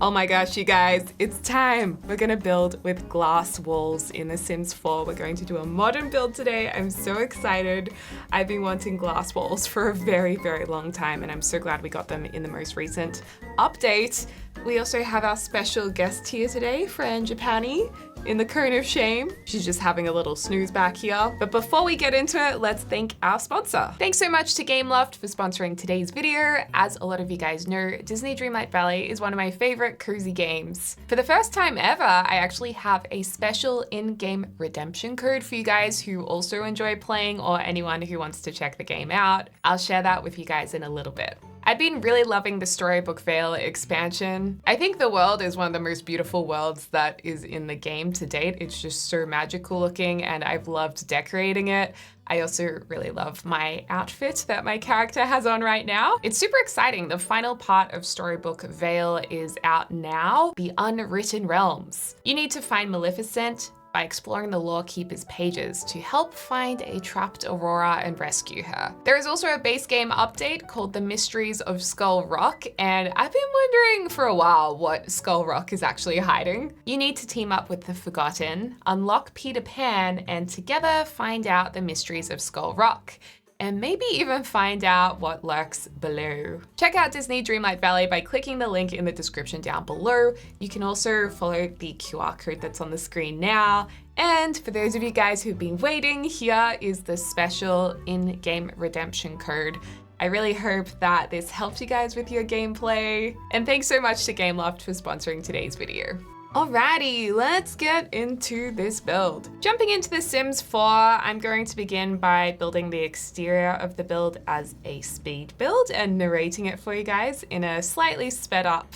Oh my gosh, you guys, it's time. We're gonna build with glass walls in The Sims 4. We're going to do a modern build today. I'm so excited. I've been wanting glass walls for a very, very long time, and I'm so glad we got them in the most recent update. We also have our special guest here today, Frangipani, in the cone of shame. She's just having a little snooze back here. But before we get into it, let's thank our sponsor. Thanks so much to Gameloft for sponsoring today's video. As a lot of you guys know, Disney Dreamlight Valley is one of my favorite cozy games. For the first time ever, I actually have a special in-game redemption code for you guys who also enjoy playing or anyone who wants to check the game out. I'll share that with you guys in a little bit. I've been really loving the Storybook Vale expansion. I think the world is one of the most beautiful worlds that is in the game to date. It's just so magical looking and I've loved decorating it. I also really love my outfit that my character has on right now. It's super exciting. The final part of Storybook Vale is out now, The Unwritten Realms. You need to find Maleficent by exploring the Lore Keeper's pages to help find a trapped Aurora and rescue her. There is also a base game update called The Mysteries of Skull Rock, and I've been wondering for a while what Skull Rock is actually hiding. You need to team up with the Forgotten, unlock Peter Pan, and together find out the mysteries of Skull Rock, and maybe even find out what lurks below. Check out Disney Dreamlight Valley by clicking the link in the description down below. You can also follow the QR code that's on the screen now. And for those of you guys who've been waiting, here is the special in-game redemption code. I really hope that this helped you guys with your gameplay. And thanks so much to Gameloft for sponsoring today's video. Alrighty, let's get into this build. Jumping into The Sims 4, I'm going to begin by building the exterior of the build as a speed build and narrating it for you guys in a slightly sped up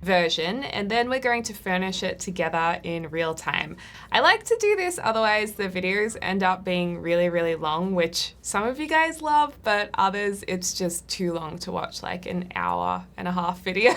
version, and then we're going to furnish it together in real time. I like to do this, otherwise the videos end up being really, really long, which some of you guys love, but others it's just too long to watch, like an hour and a half video.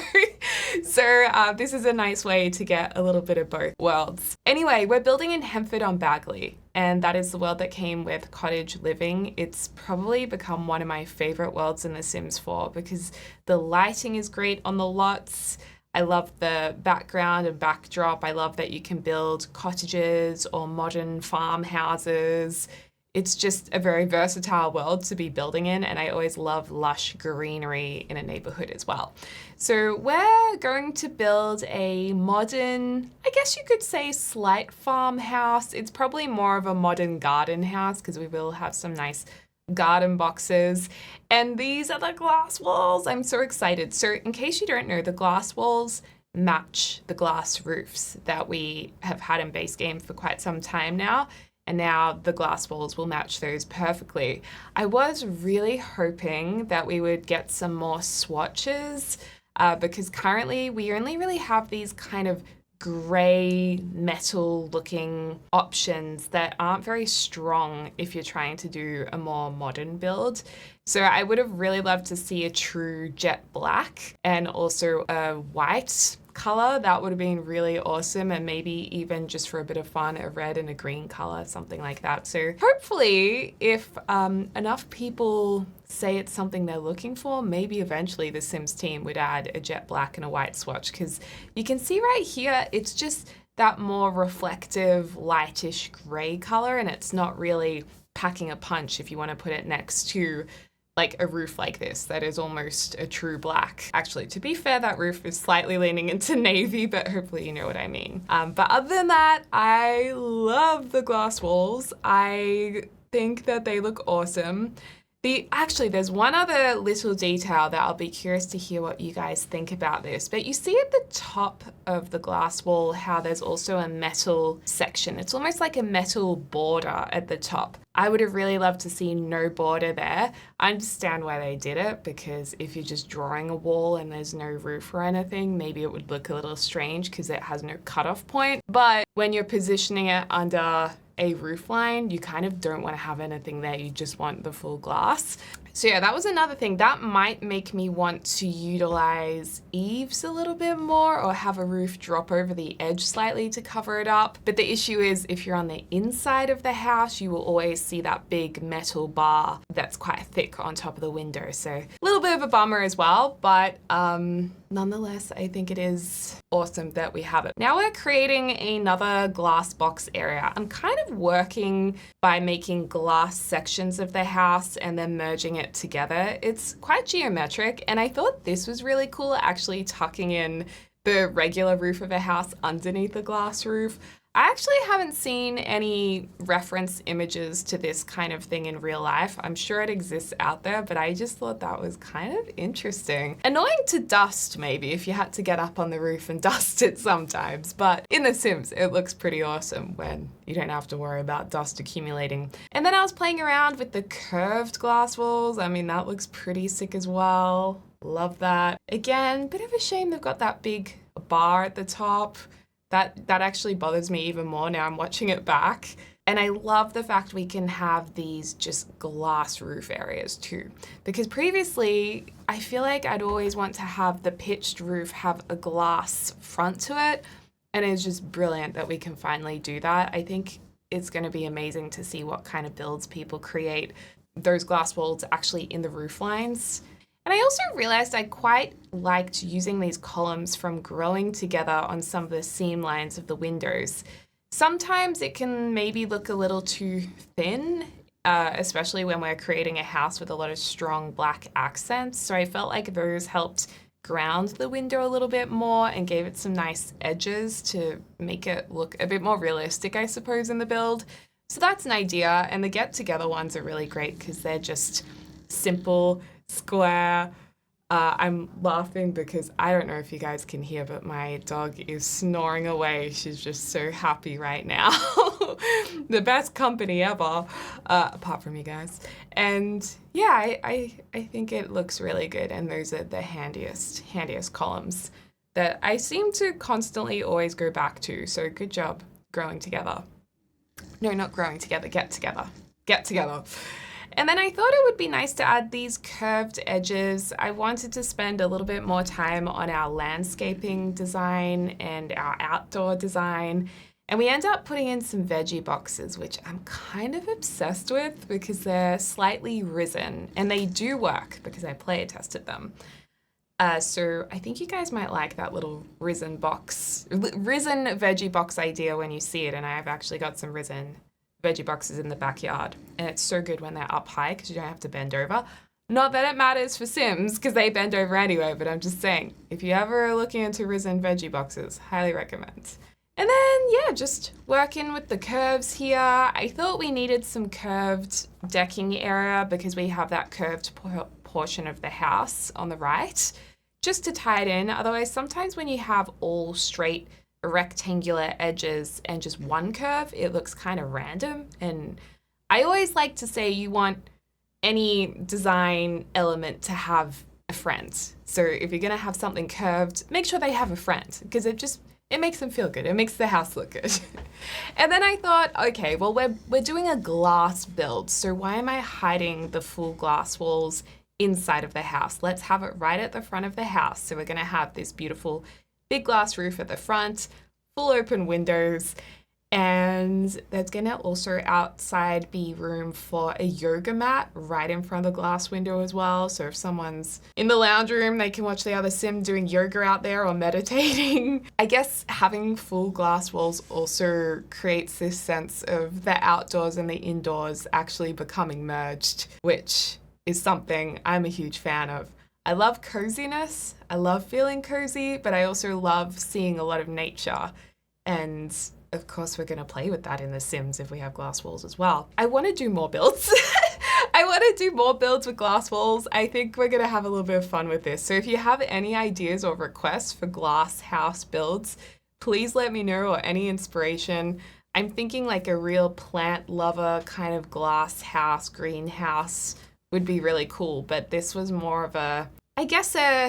So this is a nice way to get a little bit of both worlds. Anyway, we're building in Hempford on Bagley, and that is the world that came with cottage living. It's probably become one of my favorite worlds in The Sims 4 because the lighting is great on the lots. I love the background and backdrop. I love that you can build cottages or modern farmhouses. It's just a very versatile world to be building in, and I always love lush greenery in a neighborhood as well. So we're going to build a modern, I guess you could say slight farmhouse. It's probably more of a modern garden house because we will have some nice garden boxes. And these are the glass walls. I'm so excited. So in case you don't know, the glass walls match the glass roofs that we have had in base game for quite some time now. And now the glass walls will match those perfectly. I was really hoping that we would get some more swatches because currently we only really have these kind of gray metal looking options that aren't very strong if you're trying to do a more modern build. So I would have really loved to see a true jet black and also a white color. That would have been really awesome, and maybe even just for a bit of fun, a red and a green color, something like that. So hopefully if enough people say it's something they're looking for, maybe eventually the Sims team would add a jet black and a white swatch, because you can see right here it's just that more reflective lightish gray color, and it's not really packing a punch if you want to put it next to like a roof like this that is almost a true black. Actually, to be fair, that roof is slightly leaning into navy, but hopefully you know what I mean. But other than that, I love the glass walls. I think that they look awesome. Actually, there's one other little detail that I'll be curious to hear what you guys think about this, but you see at the top of the glass wall how there's also a metal section. It's almost like a metal border at the top. I would have really loved to see no border there. I understand why they did it, because if you're just drawing a wall and there's no roof or anything, maybe it would look a little strange because it has no cutoff point. But when you're positioning it under a roof line, you kind of don't want to have anything there. You just want the full glass. So yeah, that was another thing that might make me want to utilize eaves a little bit more, or have a roof drop over the edge slightly to cover it up. But the issue is if you're on the inside of the house, you will always see that big metal bar that's quite thick on top of the window. So a little bit of a bummer as well, but nonetheless, I think it is awesome that we have it. Now we're creating another glass box area. I'm kind of working by making glass sections of the house and then merging it together. It's quite geometric, and I thought this was really cool, actually tucking in the regular roof of a house underneath the glass roof. I actually haven't seen any reference images to this kind of thing in real life. I'm sure it exists out there, but I just thought that was kind of interesting. Annoying to dust, maybe, if you had to get up on the roof and dust it sometimes, but in The Sims, it looks pretty awesome when you don't have to worry about dust accumulating. And then I was playing around with the curved glass walls. I mean, that looks pretty sick as well. Love that. Again, bit of a shame they've got that big bar at the top. That actually bothers me even more now I'm watching it back. And I love the fact we can have these just glass roof areas too. Because previously, I feel like I'd always want to have the pitched roof have a glass front to it. And it's just brilliant that we can finally do that. I think it's going to be amazing to see what kind of builds people create those glass walls actually in the roof lines. And I also realized I quite liked using these columns from growing together on some of the seam lines of the windows. Sometimes it can maybe look a little too thin, especially when we're creating a house with a lot of strong black accents. So I felt like those helped ground the window a little bit more and gave it some nice edges to make it look a bit more realistic, I suppose, in the build. So that's an idea. And the get together ones are really great because they're just simple, square. I'm laughing because I don't know if you guys can hear, but my dog is snoring away. She's just so happy right now. The best company ever, apart from you guys. And yeah, I think it looks really good. And those are the handiest columns that I seem to constantly always go back to. So good job growing together. No, not growing together, get together. And then I thought it would be nice to add these curved edges. I wanted to spend a little bit more time on our landscaping design and our outdoor design. And we end up putting in some veggie boxes, which I'm kind of obsessed with because they're slightly risen. And they do work because I play tested them. So I think you guys might like that little risen veggie box idea when you see it. And I've actually got some risen veggie boxes in the backyard, and it's so good when they're up high because you don't have to bend over. Not that it matters for Sims because they bend over anyway, but I'm just saying, if you ever are looking into risen veggie boxes, highly recommend. And then, yeah, just working with the curves here. I thought we needed some curved decking area because we have that curved portion of the house on the right, just to tie it in. Otherwise, sometimes when you have all straight rectangular edges and just one curve, it looks kind of random. And I always like to say you want any design element to have a friend. So if you're going to have something curved, make sure they have a friend because it makes them feel good. It makes the house look good. And then I thought, okay, well, we're doing a glass build. So why am I hiding the full glass walls inside of the house? Let's have it right at the front of the house. So we're going to have this beautiful big glass roof at the front, full open windows, and there's gonna also outside be room for a yoga mat right in front of the glass window as well. So if someone's in the lounge room, they can watch the other Sim doing yoga out there or meditating. I guess having full glass walls also creates this sense of the outdoors and the indoors actually becoming merged, which is something I'm a huge fan of. I love coziness. I love feeling cozy, but I also love seeing a lot of nature. And of course, we're going to play with that in The Sims if we have glass walls as well. I want to do more builds. I want to do more builds with glass walls. I think we're going to have a little bit of fun with this. So if you have any ideas or requests for glass house builds, please let me know, or any inspiration. I'm thinking like a real plant lover kind of glass house, greenhouse would be really cool, but this was more of a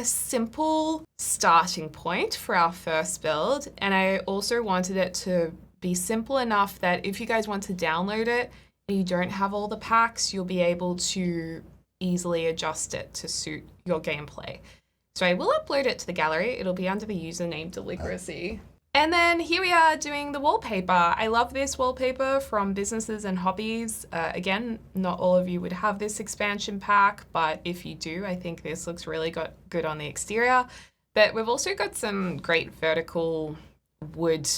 simple starting point for our first build. And I also wanted it to be simple enough that if you guys want to download it and you don't have all the packs, you'll be able to easily adjust it to suit your gameplay. So I will upload it to the gallery. It'll be under the username Deligracy. And then here we are doing the wallpaper. I love this wallpaper from Businesses and Hobbies. Again, not all of you would have this expansion pack, but if you do, I think this looks really good on the exterior. But we've also got some great vertical wood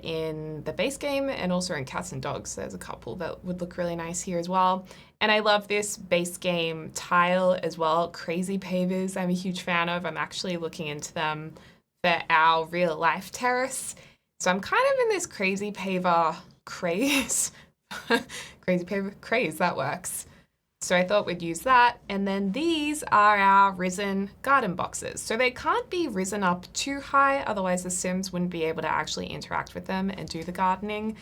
in the base game and also in cats and dogs. There's a couple that would look really nice here as well. And I love this base game tile as well. Crazy pavers I'm a huge fan of. I'm actually looking into them for our real life terrace. So I'm kind of in this crazy paver craze. Crazy paver craze, that works. So I thought we'd use that. And then these are our risen garden boxes. So they can't be risen up too high, otherwise the Sims wouldn't be able to actually interact with them and do the gardening.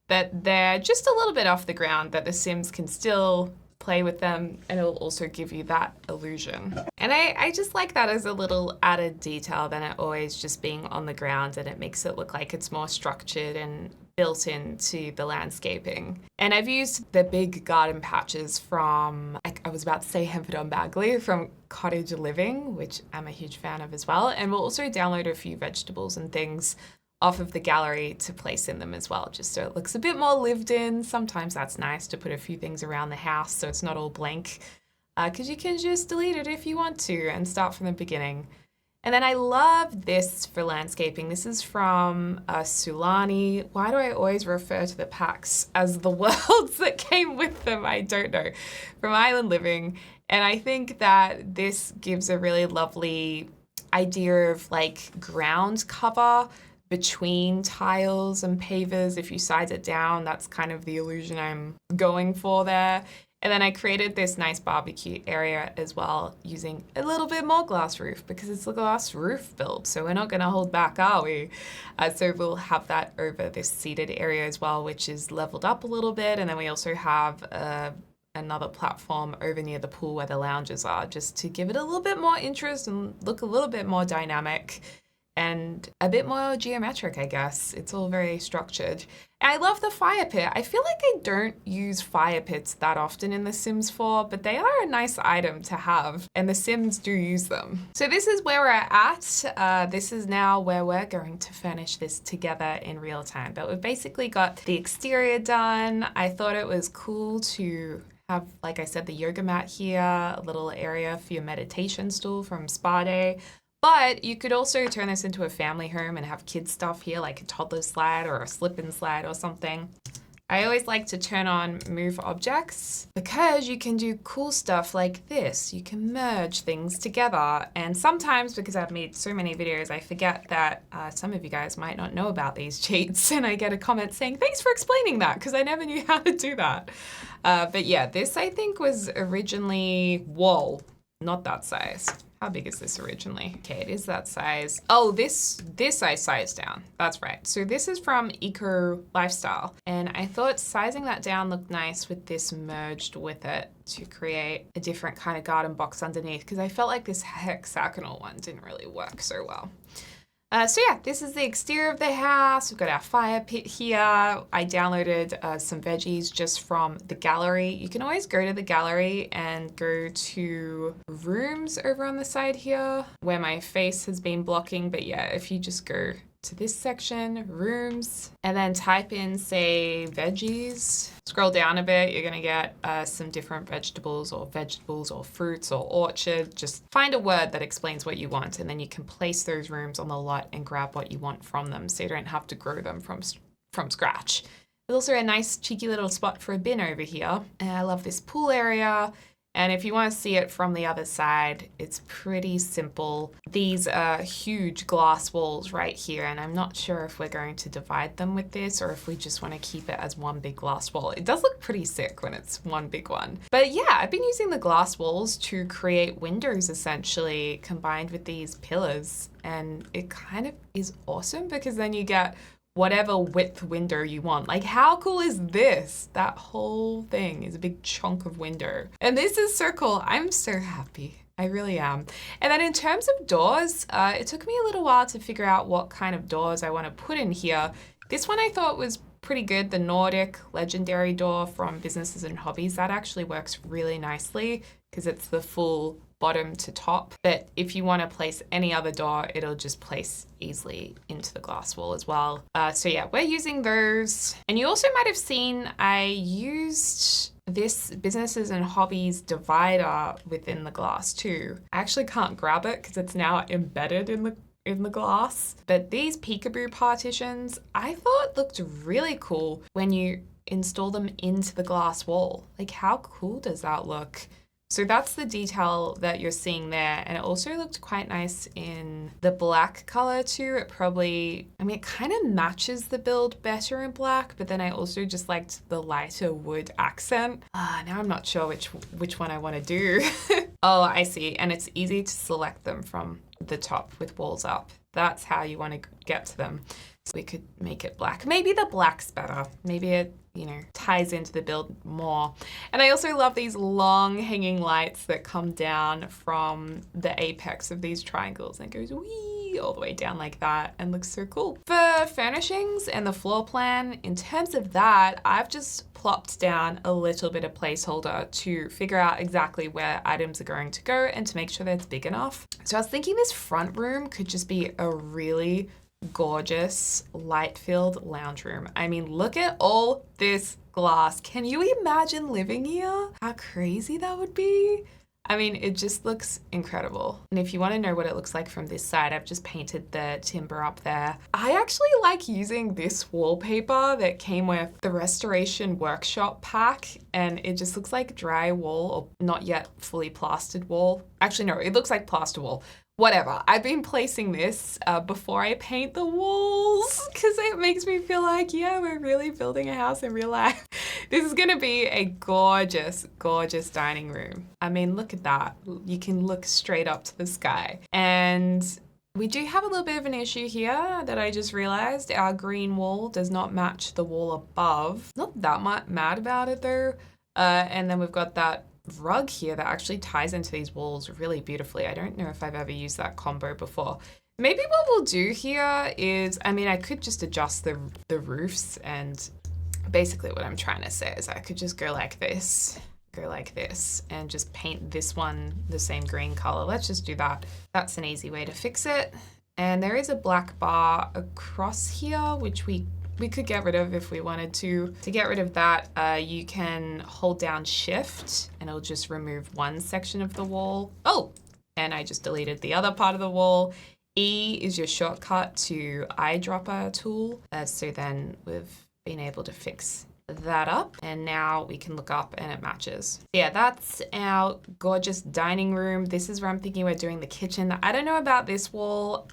But they're just a little bit off the ground that the Sims can still play with them, and it'll also give you that illusion. And I just like that as a little added detail than it always just being on the ground, and it makes it look like it's more structured and built into the landscaping. And I've used the big garden patches from, I was about to say Henford on Bagley, from Cottage Living, which I'm a huge fan of as well. And we'll also download a few vegetables and things off of the gallery to place in them as well, just so it looks a bit more lived in. Sometimes that's nice to put a few things around the house so it's not all blank, because you can just delete it if you want to and start from the beginning. And then I love this for landscaping. This is from Sulani. Why do I always refer to the packs as the worlds that came with them? I don't know. From Island Living. And I think that this gives a really lovely idea of like ground cover between tiles and pavers. If you size it down, that's kind of the illusion I'm going for there. And then I created this nice barbecue area as well using a little bit more glass roof because it's a glass roof build, so we're not going to hold back, are we? So we'll have that over this seated area as well, which is leveled up a little bit. And then we also have another platform over near the pool where the lounges are, just to give it a little bit more interest and look a little bit more dynamic and a bit more geometric, I guess. It's all very structured. I love the fire pit. I feel like I don't use fire pits that often in The Sims 4, but they are a nice item to have, and The Sims do use them. So this is where we're at. This is now where we're going to furnish this together in real time. But we've basically got the exterior done. I thought it was cool to have, like I said, the yoga mat here, a little area for your meditation stool from Spa Day. But you could also turn this into a family home and have kids stuff here, like a toddler slide or a slip-in slide or something. I always like to turn on move objects because you can do cool stuff like this. You can merge things together. And sometimes, because I've made so many videos, I forget that some of you guys might not know about these cheats. And I get a comment saying, thanks for explaining that, because I never knew how to do that. But yeah, this I think was originally, whoa, not that size. How big is this originally? Okay, it is that size. Oh, this I sized down. That's right. So this is from Eco Lifestyle. And I thought sizing that down looked nice with this merged with it to create a different kind of garden box underneath, because I felt like this hexagonal one didn't really work so well. So yeah, this is the exterior of the house. We've got our fire pit here. I downloaded some veggies just from the gallery. You can always go to the gallery and go to rooms over on the side here where my face has been blocking. But yeah, if you just go to this section, rooms, and then type in, say, veggies. Scroll down a bit, you're gonna get some different vegetables or fruits or orchard. Just find a word that explains what you want, and then you can place those rooms on the lot and grab what you want from them, so you don't have to grow them from scratch. There's also a nice cheeky little spot for a bin over here. And I love this pool area. And if you want to see it from the other side, it's pretty simple. These are huge glass walls right here, and I'm not sure if we're going to divide them with this or if we just want to keep it as one big glass wall. It does look pretty sick when it's one big one. But yeah, I've been using the glass walls to create windows essentially combined with these pillars, and it kind of is awesome because then you get whatever width window you want. Like, how cool is this? That whole thing is a big chunk of window. And this is circle. I'm so happy. I really am. And then in terms of doors, it took me a little while to figure out what kind of doors I want to put in here. This one I thought was pretty good, the Nordic legendary door from Businesses and Hobbies. That actually works really nicely because it's the full bottom to top. But if you want to place any other door, it'll just place easily into the glass wall as well. So yeah, we're using those. And you also might have seen I used this businesses and hobbies divider within the glass too. I actually can't grab it because it's now embedded in the glass. But these peekaboo partitions, I thought looked really cool when you install them into the glass wall. Like, how cool does that look? So that's the detail that you're seeing there. And it also looked quite nice in the black color too. It probably, I mean, it kind of matches the build better in black, but then I also just liked the lighter wood accent. Now I'm not sure which one I want to do. Oh, I see. And it's easy to select them from the top with walls up. That's how you want to get to them. So we could make it black. Maybe the black's better. Maybe it, ties into the build more. And I also love these long hanging lights that come down from the apex of these triangles and goes wee all the way down like that and looks so cool. For furnishings and the floor plan, in terms of that, I've just plopped down a little bit of placeholder to figure out exactly where items are going to go and to make sure that it's big enough. So I was thinking this front room could just be a really gorgeous light-filled lounge room. I mean, look at all this glass. Can you imagine living here? How crazy that would be? I mean, it just looks incredible. And if you want to know what it looks like from this side, I've just painted the timber up there. I actually like using this wallpaper that came with the Restoration Workshop pack, and it just looks like drywall or not yet fully plastered wall. Actually, no, it looks like plaster wall. Whatever. I've been placing this before I paint the walls because it makes me feel like, yeah, we're really building a house in real life. This is going to be a gorgeous, gorgeous dining room. I mean, look at that. You can look straight up to the sky. And we do have a little bit of an issue here that I just realized. Our green wall does not match the wall above. Not that much mad about it though. And then we've got that rug here that actually ties into these walls really beautifully. I don't know if I've ever used that combo before. Maybe what we'll do here is, I mean, I could just adjust the roofs, and basically what I'm trying to say is I could just go like this, and just paint this one the same green color. Let's just do that. That's an easy way to fix it. And there is a black bar across here, which we could get rid of if we wanted to. To get rid of that, you can hold down Shift and it'll just remove one section of the wall. Oh, and I just deleted the other part of the wall. E is your shortcut to eyedropper tool. So then we've been able to fix that up, and now we can look up and it matches. Yeah, that's our gorgeous dining room. This is where I'm thinking we're doing the kitchen. I don't know about this wall.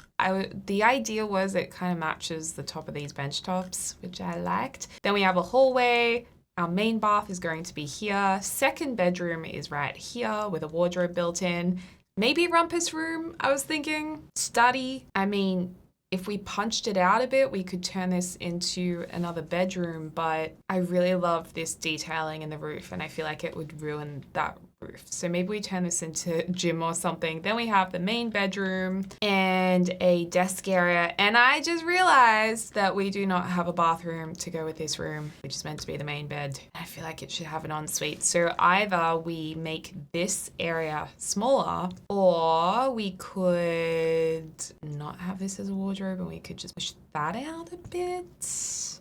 The idea was it kind of matches the top of these bench tops, which I liked. Then we have a hallway. Our main bath is going to be here. Second bedroom is right here with a wardrobe built in. Maybe rumpus room, I was thinking. Study. I mean, if we punched it out a bit, we could turn this into another bedroom, but I really love this detailing in the roof and I feel like it would ruin that roof. So maybe we turn this into gym or something. Then we have the main bedroom and a desk area. And I just realized that we do not have a bathroom to go with this room, which is meant to be the main bed. I feel like it should have an ensuite. So either we make this area smaller, or we could not have this as a wardrobe and we could just push that out a bit.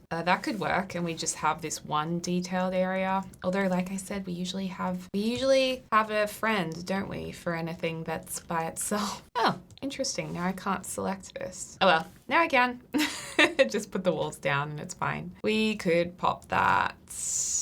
That could work, and we just have this one detailed area. Although, like I said, we usually have a friend, don't we, for anything that's by itself. Oh, interesting. Now I can't select this. Oh well, now I can. Just put the walls down and it's fine. We could pop that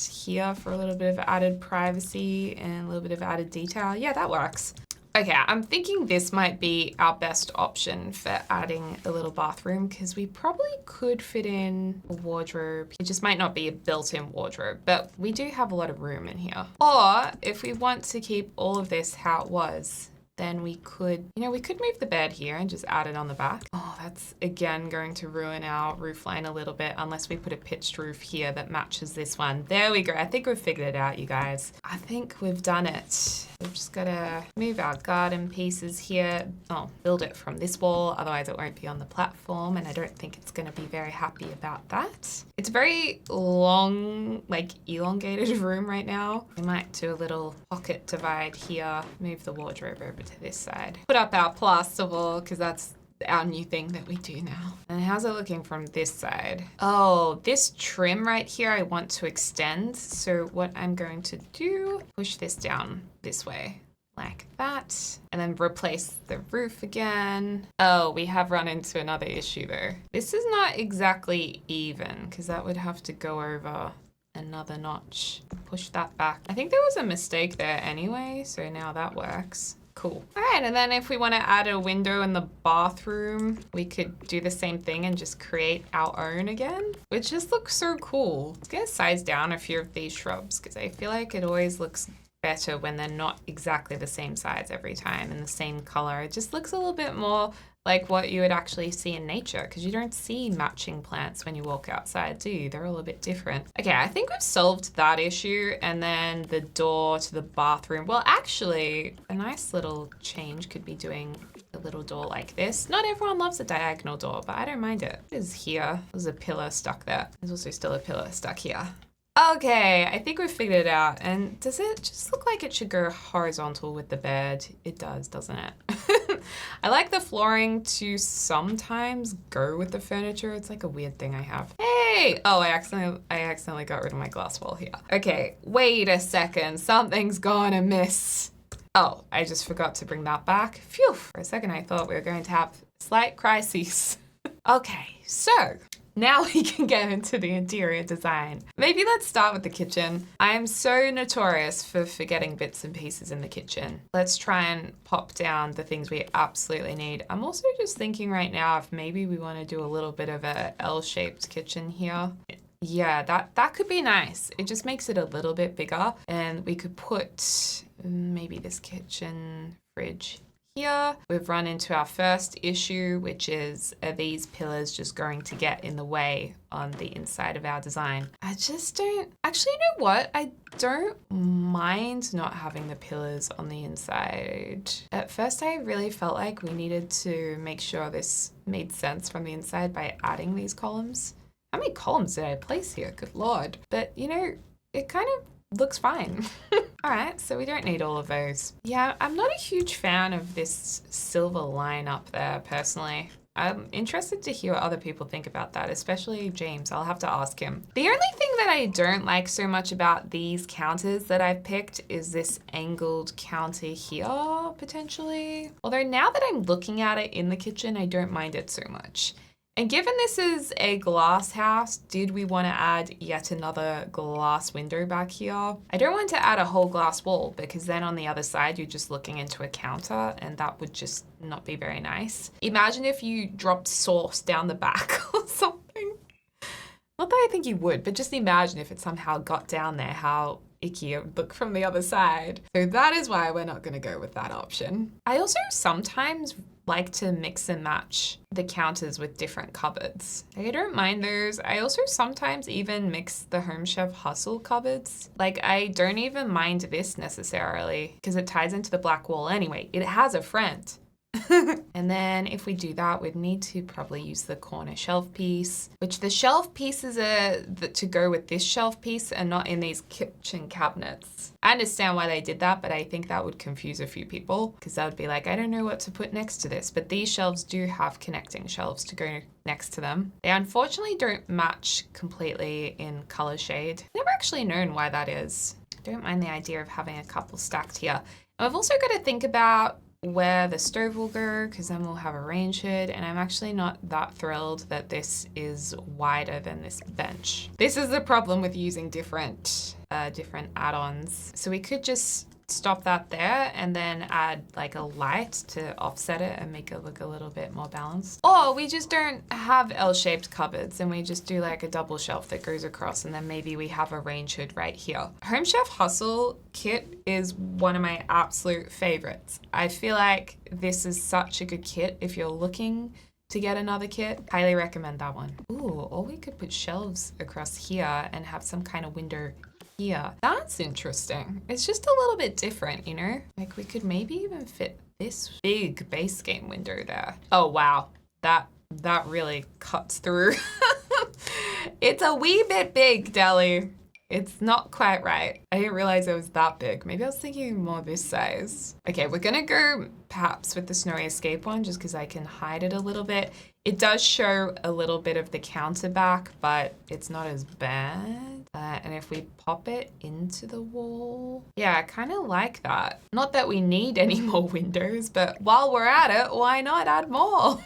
here for a little bit of added privacy and a little bit of added detail. Yeah, that works. Okay, I'm thinking this might be our best option for adding a little bathroom because we probably could fit in a wardrobe. It just might not be a built-in wardrobe, but we do have a lot of room in here. Or if we want to keep all of this how it was, then we could move the bed here and just add it on the back. Oh, that's again going to ruin our roof line a little bit unless we put a pitched roof here that matches this one. There we go. I think we've figured it out, you guys. I think we've done it. We've just gotta move our garden pieces here. Oh, build it from this wall, otherwise it won't be on the platform, and I don't think it's gonna be very happy about that. It's a very long, like elongated room right now. We might do a little pocket divide here, move the wardrobe over to this side. Put up our plaster wall, because that's our new thing that we do now. And how's it looking from this side? Oh, this trim right here I want to extend. So what I'm going to do, push this down this way like that, and then replace the roof again. Oh, we have run into another issue though. This is not exactly even, because that would have to go over another notch. Push that back. I think there was a mistake there anyway, so now that works. Cool. All right, and then if we want to add a window in the bathroom, we could do the same thing and just create our own again, which just looks so cool. Let's get size down a few of these shrubs, because I feel like it always looks better when they're not exactly the same size every time and the same color. It just looks a little bit more like what you would actually see in nature, because you don't see matching plants when you walk outside, do you? They're all a bit different. Okay, I think we've solved that issue. And then the door to the bathroom. Well, actually, a nice little change could be doing a little door like this. Not everyone loves a diagonal door, but I don't mind it. It is here. There's a pillar stuck there. There's also still a pillar stuck here. Okay, I think we've figured it out. And does it just look like it should go horizontal with the bed? It does, doesn't it? I like the flooring to sometimes go with the furniture. It's like a weird thing I have. Hey! Oh, I accidentally got rid of my glass wall here. Okay, wait a second. Something's gonna miss. Oh, I just forgot to bring that back. Phew! For a second, I thought we were going to have slight crises. Okay, so now we can get into the interior design. Maybe let's start with the kitchen. I'm so notorious for forgetting bits and pieces in the kitchen. Let's try and pop down the things we absolutely need. I'm also just thinking right now if maybe we want to do a little bit of a L-shaped kitchen here. Yeah, that could be nice. It just makes it a little bit bigger, and we could put maybe this kitchen fridge here. We've run into our first issue, which is, are these pillars just going to get in the way on the inside of our design? I just don't, actually, you know what? I don't mind not having the pillars on the inside. At first, I really felt like we needed to make sure this made sense from the inside by adding these columns. How many columns did I place here? Good Lord. But you know, it kind of looks fine. All right, so we don't need all of those. Yeah, I'm not a huge fan of this silver line up there, personally. I'm interested to hear what other people think about that, especially James. I'll have to ask him. The only thing that I don't like so much about these counters that I've picked is this angled counter here, potentially. Although now that I'm looking at it in the kitchen, I don't mind it so much. And given this is a glass house, did we want to add yet another glass window back here? I don't want to add a whole glass wall, because then on the other side, you're just looking into a counter, and that would just not be very nice. Imagine if you dropped sauce down the back or something. Not that I think you would, but just imagine if it somehow got down there, how icky it would look from the other side. So that is why we're not going to go with that option. I also sometimes like to mix and match the counters with different cupboards. I don't mind those. I also sometimes even mix the Home Chef Hustle cupboards. Like, I don't even mind this necessarily, because it ties into the black wall anyway. It has a friend. And then if we do that, we'd need to probably use the corner shelf piece, which the shelf pieces are to go with this shelf piece and not in these kitchen cabinets. I understand why they did that, but I think that would confuse a few people, because that would be like, I don't know what to put next to this, but these shelves do have connecting shelves to go next to them. They unfortunately don't match completely in color shade. Never actually known why that is. Don't mind the idea of having a couple stacked here. And I've also got to think about where the stove will go, because then we'll have a range hood, and I'm actually not that thrilled that this is wider than this bench. This is the problem with using different add-ons. So we could just stop that there and then add like a light to offset it and make it look a little bit more balanced. Or we just don't have L-shaped cupboards and we just do like a double shelf that goes across, and then maybe we have a range hood right here. Home Chef Hustle kit is one of my absolute favorites. I feel like this is such a good kit if you're looking to get another kit. Highly recommend that one. Ooh, or we could put shelves across here and have some kind of window here. That's interesting. It's just a little bit different, you know? Like we could maybe even fit this big base game window there. Oh, wow. That really cuts through. It's a wee bit big, Deli. It's not quite right. I didn't realize it was that big. Maybe I was thinking more this size. Okay, we're gonna go perhaps with the Snowy Escape one just because I can hide it a little bit. It does show a little bit of the counter back, but it's not as bad. And if we pop it into the wall, yeah, I kind of like that. Not that we need any more windows, but while we're at it, why not add more?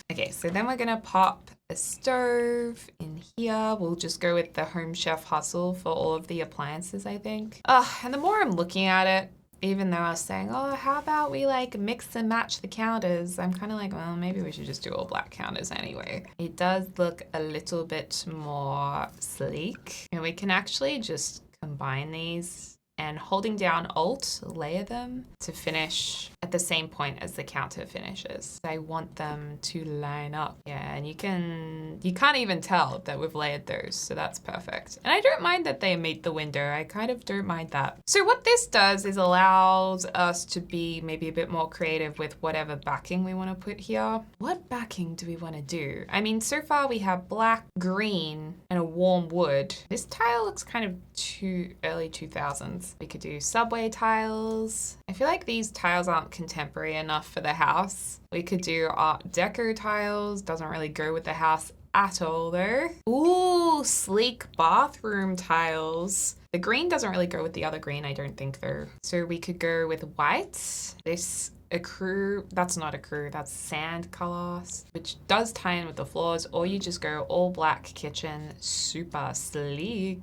Okay, so then we're gonna pop a stove in here. We'll just go with the Home Chef Hustle for all of the appliances, I think. And the more I'm looking at it, even though I was saying, oh, how about we like mix and match the counters? I'm kind of like, well, maybe we should just do all black counters anyway. It does look a little bit more sleek. And we can actually just combine these and holding down Alt, layer them to finish at the same point as the counter finishes. I want them to line up. Yeah, and you can't even tell that we've layered those, so that's perfect. And I don't mind that they made the window. I kind of don't mind that. So what this does is allows us to be maybe a bit more creative with whatever backing we want to put here. What backing do we want to do? I mean, so far we have black, green, and a warm wood. This tile looks kind of too early 2000s. We could do subway tiles. I feel like these tiles aren't contemporary enough for the house. We could do Art Deco tiles. Doesn't really go with the house at all though. Ooh, sleek bathroom tiles. The green doesn't really go with the other green, I don't think though. So we could go with white. This that's not ecru, that's sand color, which does tie in with the floors, or you just go all black kitchen, super sleek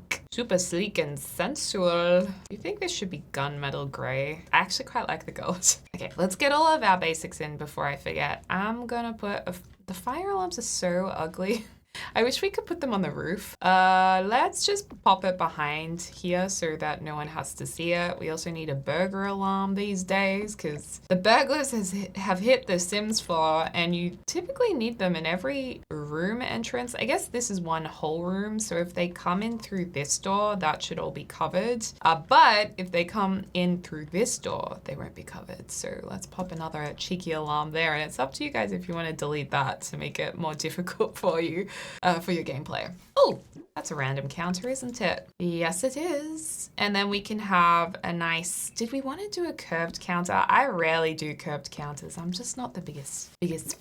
and sensual. Do you think this should be gunmetal gray? I actually quite like the gold. Okay, let's get all of our basics in before I forget. I'm gonna put the fire alarms are so ugly. I wish we could put them on the roof. Let's just pop it behind here so that no one has to see it. We also need a burglar alarm these days because the burglars have hit the Sims 4 and you typically need them in every room entrance. I guess this is one whole room, so if they come in through this door, that should all be covered. But if they come in through this door, they won't be covered. So let's pop another cheeky alarm there, and it's up to you guys if you want to delete that to make it more difficult for you. For your gameplay. Oh, that's a random counter, isn't it? Yes, it is. And then we can have a nice, did we want to do a curved counter? I rarely do curved counters. I'm just not the biggest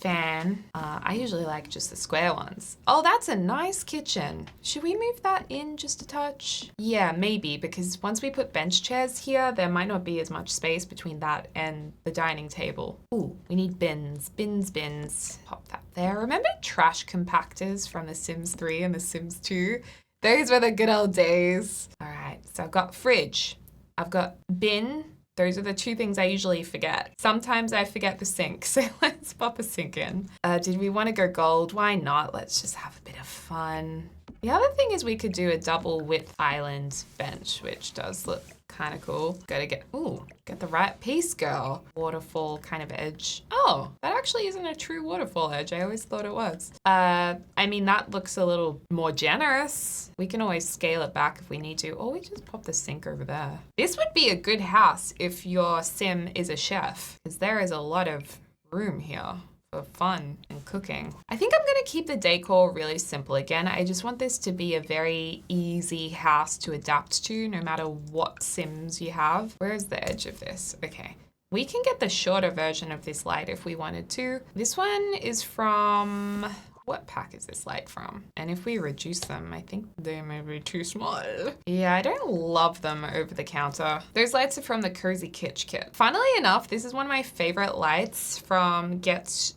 fan. I usually like just the square ones. Oh, that's a nice kitchen. Should we move that in just a touch? Yeah, maybe, because once we put bench chairs here, there might not be as much space between that and the dining table. Ooh, we need bins. Pop that there. Remember trash compactors from The Sims 3 and The Sims 2? Those were the good old days. All right, so I've got fridge. I've got bin. Those are the two things I usually forget. Sometimes I forget the sink, so let's pop a sink in. Did we want to go gold? Why not? Let's just have a bit of fun. The other thing is we could do a double width island bench, which does look kind of cool. Gotta get the right piece, girl. Waterfall kind of edge. Oh, that actually isn't a true waterfall edge. I always thought it was. I mean, that looks a little more generous. We can always scale it back if we need to, or we just pop the sink over there. This would be a good house if your sim is a chef, because there is a lot of room here for fun and cooking. I think I'm gonna keep the decor really simple again. I just want this to be a very easy house to adapt to no matter what Sims you have. Where's the edge of this? Okay. We can get the shorter version of this light if we wanted to. This one is from, what pack is this light from? And if we reduce them, I think they may be too small. Yeah, I don't love them over the counter. Those lights are from the Cozy Kitsch kit. Funnily enough, this is one of my favorite lights from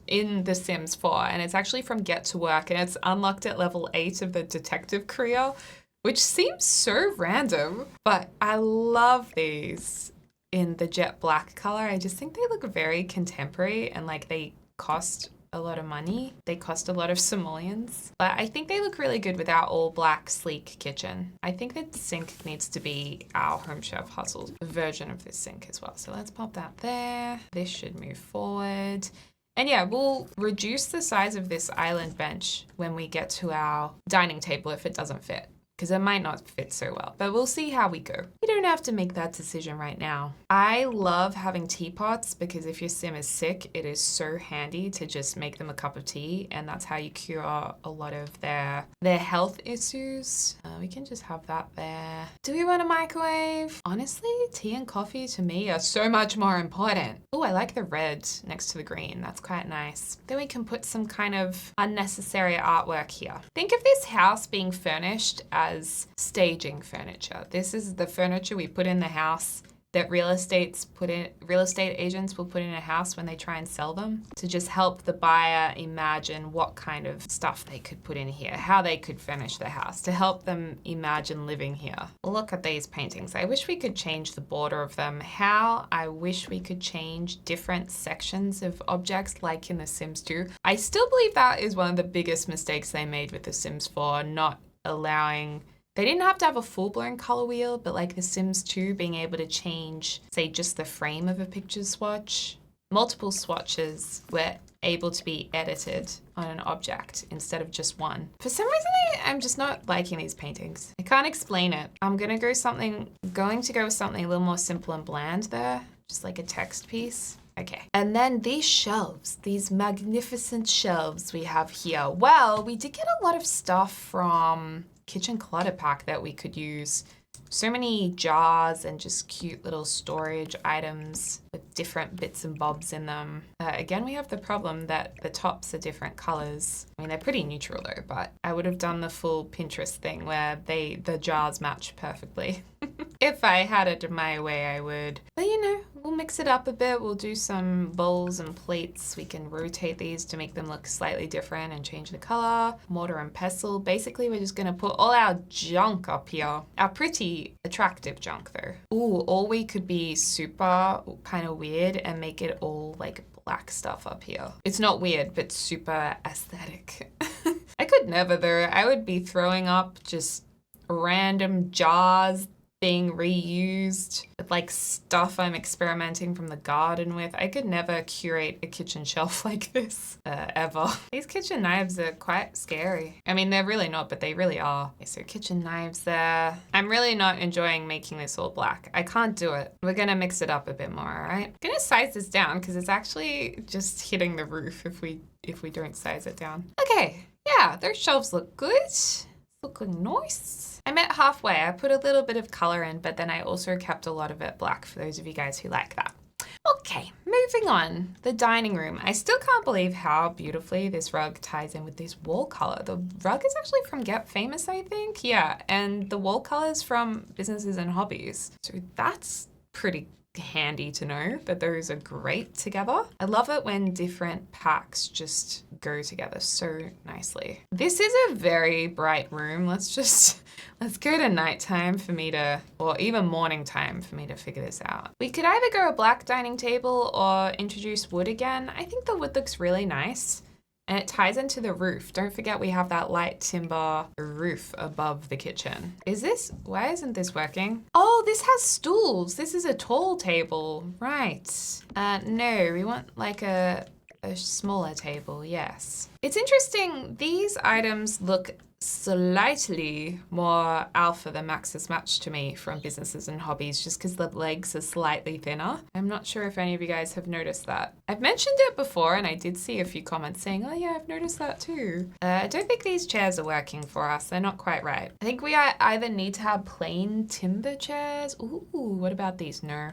in The Sims 4, and it's actually from Get to Work, and it's unlocked at level 8 of the detective career, which seems so random, but I love these in the jet black color. I just think they look very contemporary and like they cost a lot of money. They cost a lot of simoleons, but I think they look really good with our all black sleek kitchen. I think that sink needs to be our Home Chef Hustle version of this sink as well. So let's pop that there. This should move forward. And yeah, we'll reduce the size of this island bench when we get to our dining table if it doesn't fit. because it might not fit so well, but we'll see how we go. You don't have to make that decision right now. I love having teapots because if your sim is sick, it is so handy to just make them a cup of tea, and that's how you cure a lot of their health issues. We can just have that there. Do we want a microwave? Honestly, tea and coffee to me are so much more important. Oh, I like the red next to the green. That's quite nice. Then we can put some kind of unnecessary artwork here. Think of this house being furnished as staging furniture. This is the furniture we put in the house that real estate agents will put in a house when they try and sell them, to just help the buyer imagine what kind of stuff they could put in here, how they could furnish the house, to help them imagine living here. Look at these paintings. I wish we could change the border of them. How I wish we could change different sections of objects like in The Sims 2. I still believe that is one of the biggest mistakes they made with The Sims 4, not allowing... They didn't have to have a full-blown color wheel, but like The Sims 2, being able to change, say, just the frame of a picture swatch. Multiple swatches were able to be edited on an object instead of just one. For some reason, I'm just not liking these paintings. I can't explain it. I'm going to go with something a little more simple and bland there, just like a text piece. Okay. And then these shelves, these magnificent shelves we have here. Well, we did get a lot of stuff from Kitchen Clutter Pack that we could use. So many jars and just cute little storage items with different bits and bobs in them. Again, we have the problem that the tops are different colors. I mean, they're pretty neutral though, but I would have done the full Pinterest thing where the jars match perfectly. If I had it my way, I would. But you know, we'll mix it up a bit. We'll do some bowls and plates. We can rotate these to make them look slightly different and change the color. Mortar and pestle. Basically, we're just gonna put all our junk up here. Our pretty attractive junk though. Ooh, or we could be super kind of weird and make it all like black stuff up here. It's not weird, but super aesthetic. I could never though. I would be throwing up just random jars being reused with like stuff I'm experimenting from the garden with. I could never curate a kitchen shelf like this ever. These kitchen knives are quite scary. I mean, they're really not, but they really are. Okay, so kitchen knives there. I'm really not enjoying making this all black. I can't do it. We're gonna mix it up a bit more, all right? I'm gonna size this down because it's actually just hitting the roof if we don't size it down. Okay, yeah, those shelves look good. It's looking nice. I met halfway. I put a little bit of color in, but then I also kept a lot of it black for those of you guys who like that. Okay, moving on. The dining room. I still can't believe how beautifully this rug ties in with this wall color. The rug is actually from Get Famous, I think. Yeah, and the wall color is from Businesses and Hobbies. So that's pretty handy to know that those are great together. I love it when different packs just go together so nicely. This is a very bright room. Let's go to nighttime for me to, or even morning time for me to figure this out. We could either go a black dining table or introduce wood again. I think the wood looks really nice. And it ties into the roof. Don't forget we have that light timber roof above the kitchen. Why isn't this working? Oh, this has stools. This is a tall table, right. No, we want like a smaller table, yes. It's interesting, these items look slightly more alpha than Max's Match to me from Businesses and Hobbies, just because the legs are slightly thinner. I'm not sure if any of you guys have noticed that. I've mentioned it before and I did see a few comments saying, oh yeah, I've noticed that too. I don't think these chairs are working for us. They're not quite right. I think we either need to have plain timber chairs. Ooh, what about these? No,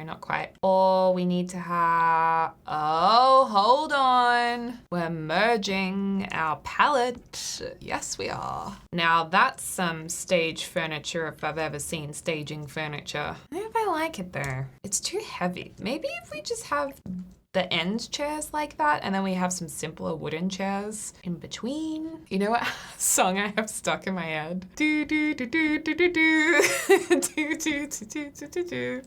not quite. Or we need to have, oh, hold on. We're merging our palette. Yes, we are. Now that's some stage furniture if I've ever seen staging furniture. I don't know if I like it though. It's too heavy. Maybe if we just have the end chairs like that and then we have some simpler wooden chairs in between. You know what song I have stuck in my head? Do do do do do do do do do do do do do.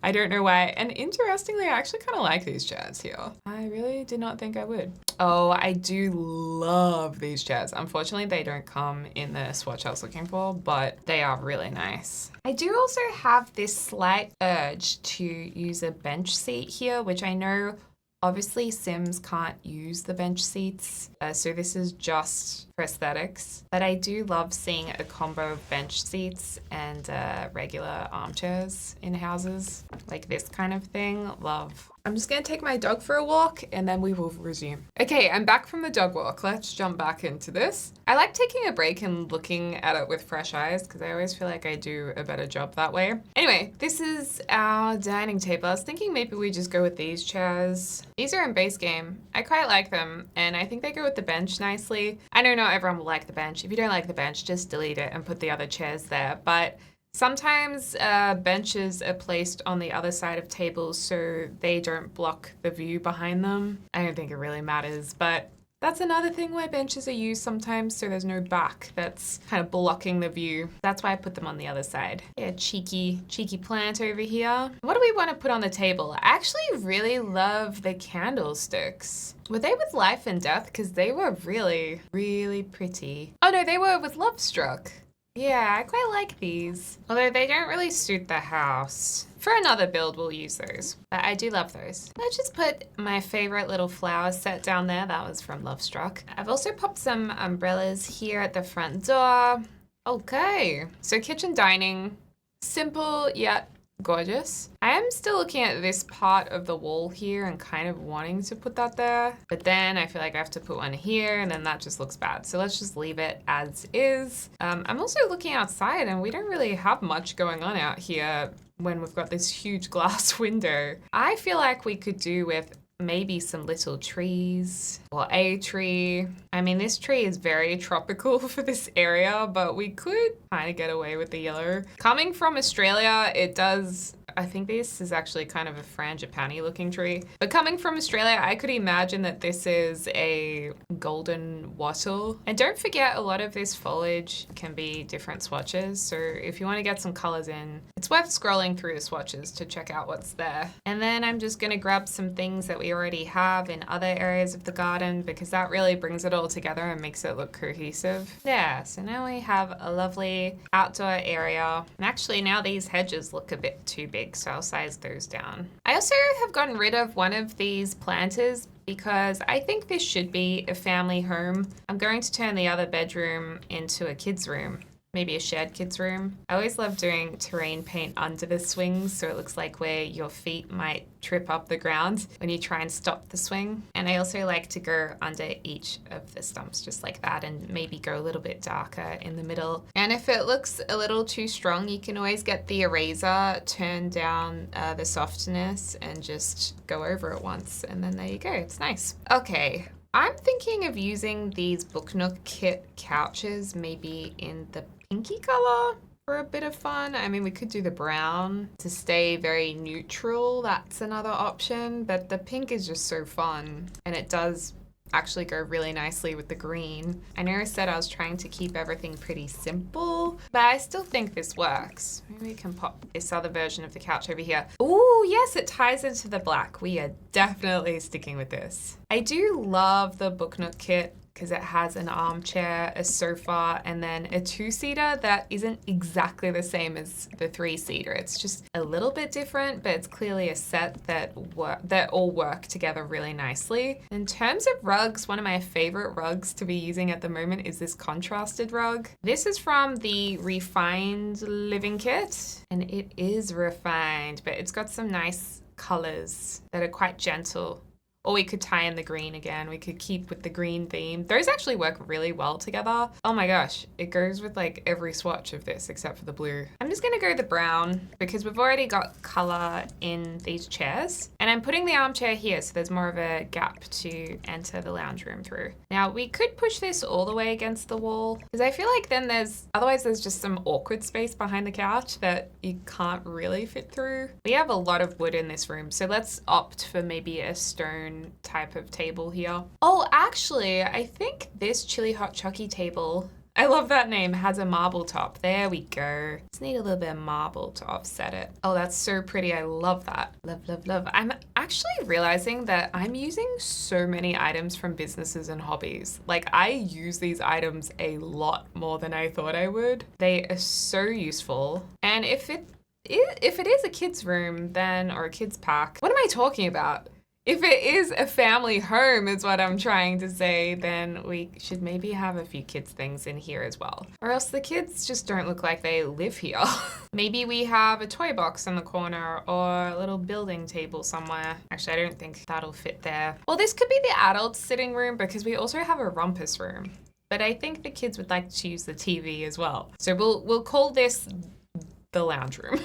I don't know why. And interestingly, I actually kind of like these chairs here. I really did not think I would. Oh, I do love these chairs. Unfortunately, they don't come in the swatch I was looking for, but they are really nice. I do also have this slight urge to use a bench seat here, which I know Obviously, Sims can't use the bench seats, so this is just for aesthetics. But I do love seeing a combo of bench seats and regular armchairs in houses, like this kind of thing. Love. I'm just gonna take my dog for a walk and then we will resume. Okay, I'm back from the dog walk. Let's jump back into this. I like taking a break and looking at it with fresh eyes because I always feel like I do a better job that way. Anyway, this is our dining table. I was thinking maybe we just go with these chairs. These are in base game. I quite like them and I think they go with the bench nicely. I know not everyone will like the bench. If you don't like the bench, just delete it and put the other chairs there. But sometimes benches are placed on the other side of tables so they don't block the view behind them. I don't think it really matters, but that's another thing why benches are used sometimes so there's no back that's kind of blocking the view. That's why I put them on the other side. Yeah, cheeky plant over here. What do we want to put on the table? I actually really love the candlesticks. Were they with life and death? Because they were really, really pretty. Oh no, they were with love struck. Yeah, I quite like these. Although they don't really suit the house. For another build, we'll use those. But I do love those. I just put my favorite little flower set down there. That was from Lovestruck. I've also popped some umbrellas here at the front door. Okay, so kitchen dining. Simple yet gorgeous. I am still looking at this part of the wall here and kind of wanting to put that there, but then I feel like I have to put one here and then that just looks bad. So let's just leave it as is. I'm also looking outside and we don't really have much going on out here when we've got this huge glass window. I feel like we could do with maybe some little trees or a tree. I mean, this tree is very tropical for this area, but we could kind of get away with the yellow. Coming from Australia, it does, I think this is actually kind of a frangipani looking tree. But coming from Australia, I could imagine that this is a golden wattle. And don't forget, a lot of this foliage can be different swatches. So if you want to get some colors in, it's worth scrolling through the swatches to check out what's there. And then I'm just going to grab some things that we already have in other areas of the garden because that really brings it all together and makes it look cohesive. Yeah, so now we have a lovely outdoor area. And actually now these hedges look a bit too big, so I'll size those down. I also have gotten rid of one of these planters because I think this should be a family home. I'm going to turn the other bedroom into a kid's room. Maybe a shared kids room. I always love doing terrain paint under the swings so it looks like where your feet might trip up the ground when you try and stop the swing. And I also like to go under each of the stumps just like that and maybe go a little bit darker in the middle. And if it looks a little too strong, you can always get the eraser, turn down the softness and just go over it once. And then there you go, it's nice. Okay. I'm thinking of using these Book Nook kit couches maybe in the pinky color for a bit of fun. I mean, we could do the brown to stay very neutral. That's another option, but the pink is just so fun and it does actually go really nicely with the green. I know I said I was trying to keep everything pretty simple, but I still think this works. Maybe we can pop this other version of the couch over here. Oh, yes, it ties into the black. We are definitely sticking with this. I do love the Book Nook kit because it has an armchair, a sofa, and then a two-seater that isn't exactly the same as the three-seater. It's just a little bit different, but it's clearly a set that all work together really nicely. In terms of rugs, one of my favorite rugs to be using at the moment is this contrasted rug. This is from the Refined Living Kit, and it is refined, but it's got some nice colors that are quite gentle. Or we could tie in the green again. We could keep with the green theme. Those actually work really well together. Oh my gosh, it goes with like every swatch of this except for the blue. I'm just gonna go the brown because we've already got color in these chairs. And I'm putting the armchair here so there's more of a gap to enter the lounge room through. Now we could push this all the way against the wall because I feel like then otherwise there's just some awkward space behind the couch that you can't really fit through. We have a lot of wood in this room, so let's opt for maybe a stone type of table here. Oh, actually, I think this Chili Hot Chucky table, I love that name, has a marble top. There we go. Just need a little bit of marble to offset it. Oh, that's so pretty. I love that. Love, love, love. I'm actually realizing that I'm using so many items from businesses and hobbies. Like I use these items a lot more than I thought I would. They are so useful. And if it is a kid's room then, or a kid's pack, what am I talking about? If it is a family home, is what I'm trying to say, then we should maybe have a few kids' things in here as well. Or else the kids just don't look like they live here. Maybe we have a toy box in the corner or a little building table somewhere. Actually, I don't think that'll fit there. Well, this could be the adult sitting room because we also have a rumpus room. But I think the kids would like to use the TV as well. So we'll call this the lounge room.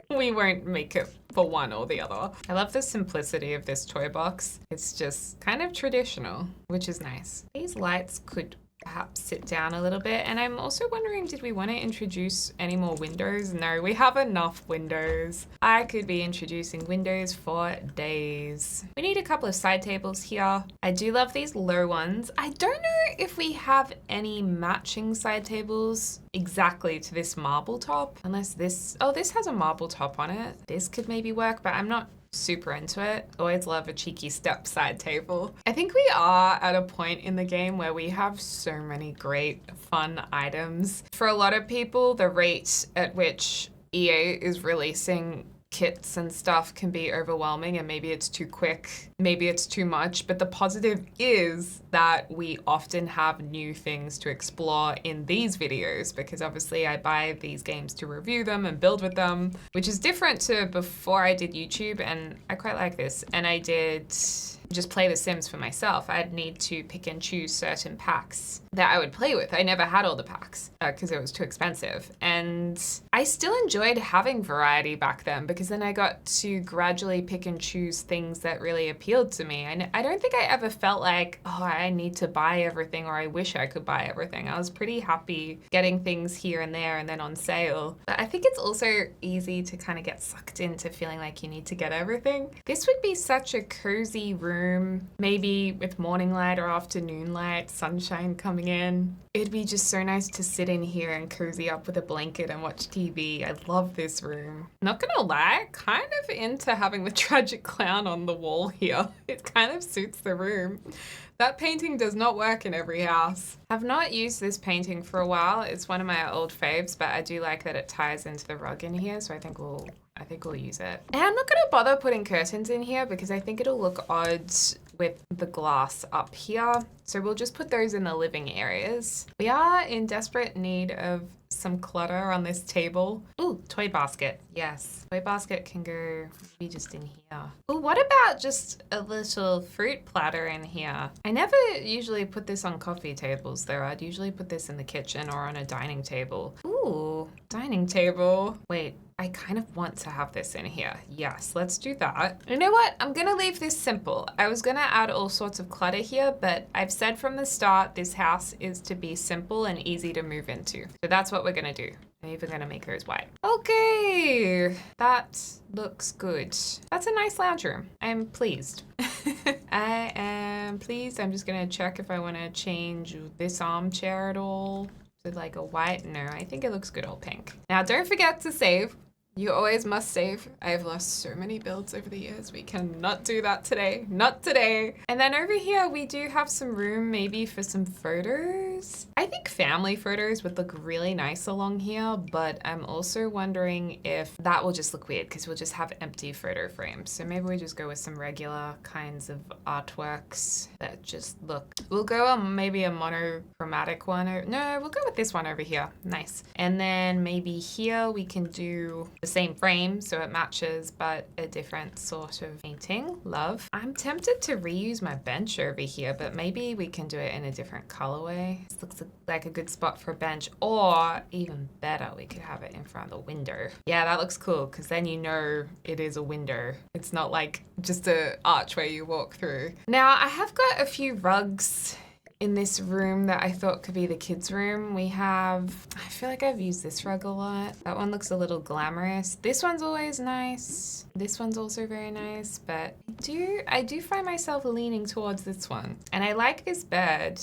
We won't make it for one or the other. I love the simplicity of this toy box. It's just kind of traditional, which is nice. These lights could perhaps sit down a little bit. And I'm also wondering, did we want to introduce any more windows? No, we have enough windows. I could be introducing windows for days. We need a couple of side tables here. I do love these low ones. I don't know if we have any matching side tables exactly to this marble top, unless this has a marble top on it. This could maybe work, but I'm not super into it. Always love a cheeky step side table. I think we are at a point in the game where we have so many great fun items. For a lot of people, the rate at which EA is releasing kits and stuff can be overwhelming, and maybe it's too quick, maybe it's too much, but the positive is that we often have new things to explore in these videos, because obviously I buy these games to review them and build with them, which is different to before I did YouTube, and I quite like this. And I did just play The Sims for myself. I'd need to pick and choose certain packs that I would play with. I never had all the packs because it was too expensive. And I still enjoyed having variety back then, because then I got to gradually pick and choose things that really appealed to me. And I don't think I ever felt like, oh, I need to buy everything, or I wish I could buy everything. I was pretty happy getting things here and there and then on sale. But I think it's also easy to kind of get sucked into feeling like you need to get everything. This would be such a cozy room, maybe with morning light or afternoon light, sunshine coming in. It'd be just so nice to sit in here and cozy up with a blanket and watch TV. I love this room. Not gonna lie, kind of into having the tragic clown on the wall here. It kind of suits the room. That painting does not work in every house. I've not used this painting for a while. It's one of my old faves, but I do like that it ties into the rug in here, so I think we'll use it. And I'm not gonna bother putting curtains in here because I think it'll look odd with the glass up here. So we'll just put those in the living areas. We are in desperate need of some clutter on this table. Ooh, toy basket. Yes, toy basket can go maybe just in here. Ooh, what about just a little fruit platter in here? I never usually put this on coffee tables though. I'd usually put this in the kitchen or on a dining table. Ooh, dining table. Wait, I kind of want to have this in here. Yes, let's do that. You know what? I'm gonna leave this simple. I was gonna add all sorts of clutter here, but I've said from the start, this house is to be simple and easy to move into. So that's what we're gonna do. I'm even gonna make hers white. Okay, that looks good. That's a nice lounge room. I'm pleased. I am pleased. I'm just gonna check if I wanna change this armchair at all. Like a white. No, I think it looks good all pink. Now don't forget to save. You always must save. I have lost so many builds over the years. We cannot do that today. Not today. And then over here, we do have some room maybe for some photos. I think family photos would look really nice along here, but I'm also wondering if that will just look weird because we'll just have empty photo frames. So maybe we just go with some regular kinds of artworks that just look. We'll go on maybe a monochromatic one. No, we'll go with this one over here. Nice. And then maybe here we can do the same frame so it matches, but a different sort of painting. Love. I'm tempted to reuse my bench over here, but maybe we can do it in a different colorway. This looks like a good spot for a bench, or even better, we could have it in front of the window. Yeah, that looks cool because then you know it is a window. It's not like just a archway you walk through. Now, I have got a few rugs in this room that I thought could be the kids' room. We have, I feel like I've used this rug a lot. That one looks a little glamorous. This one's always nice. This one's also very nice, but I do find myself leaning towards this one. And I like this bed.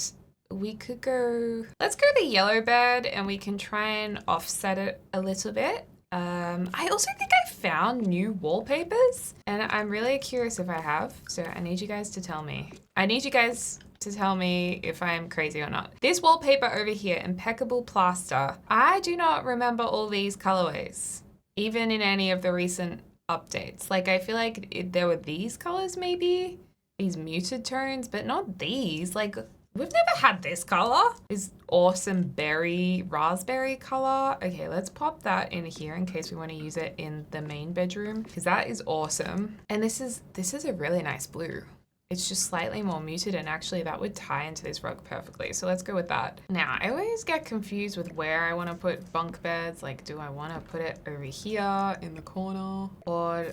We could go, let's go the yellow bed and we can try and offset it a little bit. I also think I found new wallpapers and I'm really curious if I have. So I need you guys to tell me. I need you guys to tell me if I'm crazy or not. This wallpaper over here, impeccable plaster. I do not remember all these colorways, even in any of the recent updates. Like I feel like there were these colors maybe. these muted tones, but not these. Like, we've never had this color. This awesome berry, raspberry color. Okay, let's pop that in here in case we want to use it in the main bedroom, because that is awesome. And this is a really nice blue. It's just slightly more muted, and actually that would tie into this rug perfectly. So let's go with that. Now, I always get confused with where I want to put bunk beds. Like, do I want to put it over here in the corner, or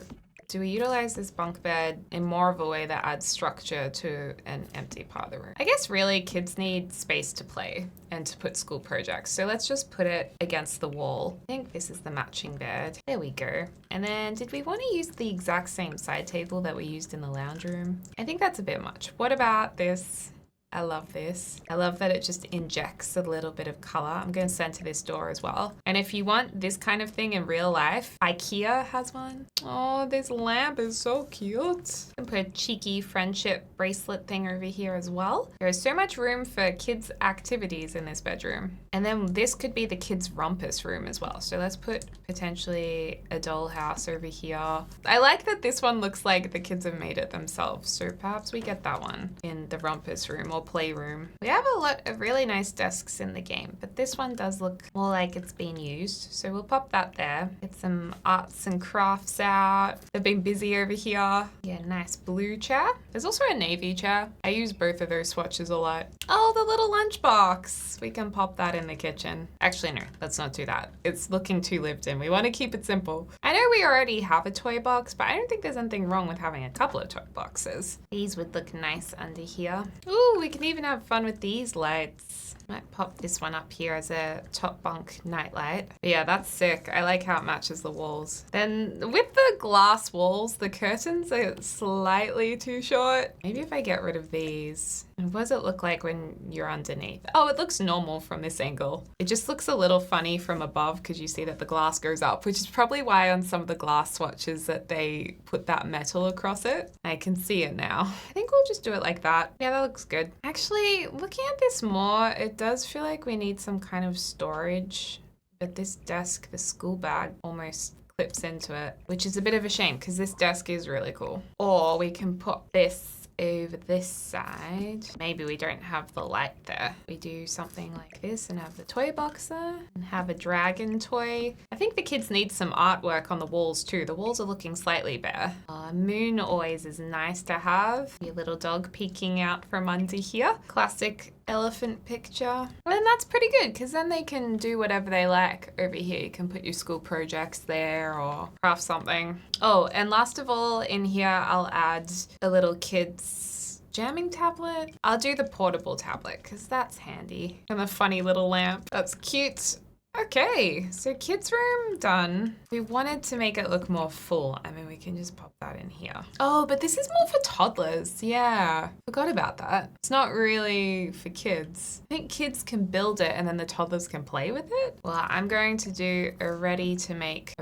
do we utilize this bunk bed in more of a way that adds structure to an empty part of the room? I guess really kids need space to play and to put school projects. So let's just put it against the wall. I think this is the matching bed. There we go. And then did we want to use the exact same side table that we used in the lounge room? I think that's a bit much. What about this? I love this. I love that it just injects a little bit of color. I'm going to center this door as well. And if you want this kind of thing in real life, IKEA has one. Oh, this lamp is so cute. I can put a cheeky friendship bracelet thing over here as well. There is so much room for kids' activities in this bedroom. And then this could be the kids' rumpus room as well. So let's put potentially a dollhouse over here. I like that this one looks like the kids have made it themselves. So perhaps we get that one in the rumpus room or playroom. We have a lot of really nice desks in the game, but this one does look more like it's been used. So we'll pop that there. Get some arts and crafts out. They've been busy over here. Yeah, nice blue chair. There's also a navy chair. I use both of those swatches a lot. Oh, the little lunchbox. We can pop that in the kitchen. Actually, no, let's not do that. It's looking too lived in. We want to keep it simple. I know we already have a toy box, but I don't think there's anything wrong with having a couple of toy boxes. These would look nice under here. Ooh, we can even have fun with these lights. Might pop this one up here as a top bunk nightlight. But yeah, that's sick. I like how it matches the walls. Then with the glass walls, the curtains are slightly too short. Maybe if I get rid of these. And what does it look like when you're underneath? Oh, it looks normal from this angle. It just looks a little funny from above because you see that the glass goes up, which is probably why on some of the glass swatches that they put that metal across it. I can see it now. I think we'll just do it like that. Yeah, that looks good. Actually, looking at this more, it does feel like we need some kind of storage. But this desk, the school bag, almost clips into it, which is a bit of a shame because this desk is really cool. Or we can put this over this side. Maybe we don't have the light there. We do something like this and have the toy box there and have a dragon toy. I think the kids need some artwork on the walls too. The walls are looking slightly bare. Moon always is nice to have. Your little dog peeking out from under here. Classic elephant picture. And that's pretty good because then they can do whatever they like over here. You can put your school projects there or craft something. Oh, and last of all in here, I'll add a little kid's jamming tablet. I'll do the portable tablet because that's handy. And a funny little lamp. That's cute. Okay, so kids' room done. We wanted to make it look more full. I mean, we can just pop that in here. Oh, but this is more for toddlers. Yeah, forgot about that. It's not really for kids. I think kids can build it and then the toddlers can play with it. Well, I'm going to do a ready to make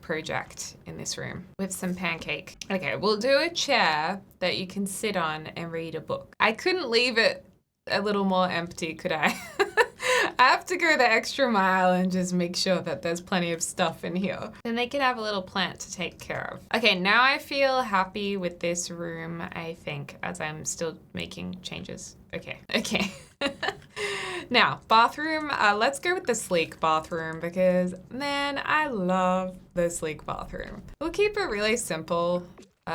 project in this room with some pancake. Okay, we'll do a chair that you can sit on and read a book. I couldn't leave it a little more empty, could I? I have to go the extra mile and just make sure that there's plenty of stuff in here. Then they can have a little plant to take care of. Okay, now I feel happy with this room, I think, as I'm still making changes. Okay. Now, bathroom. Let's go with the sleek bathroom because, man, I love the sleek bathroom. We'll keep it really simple.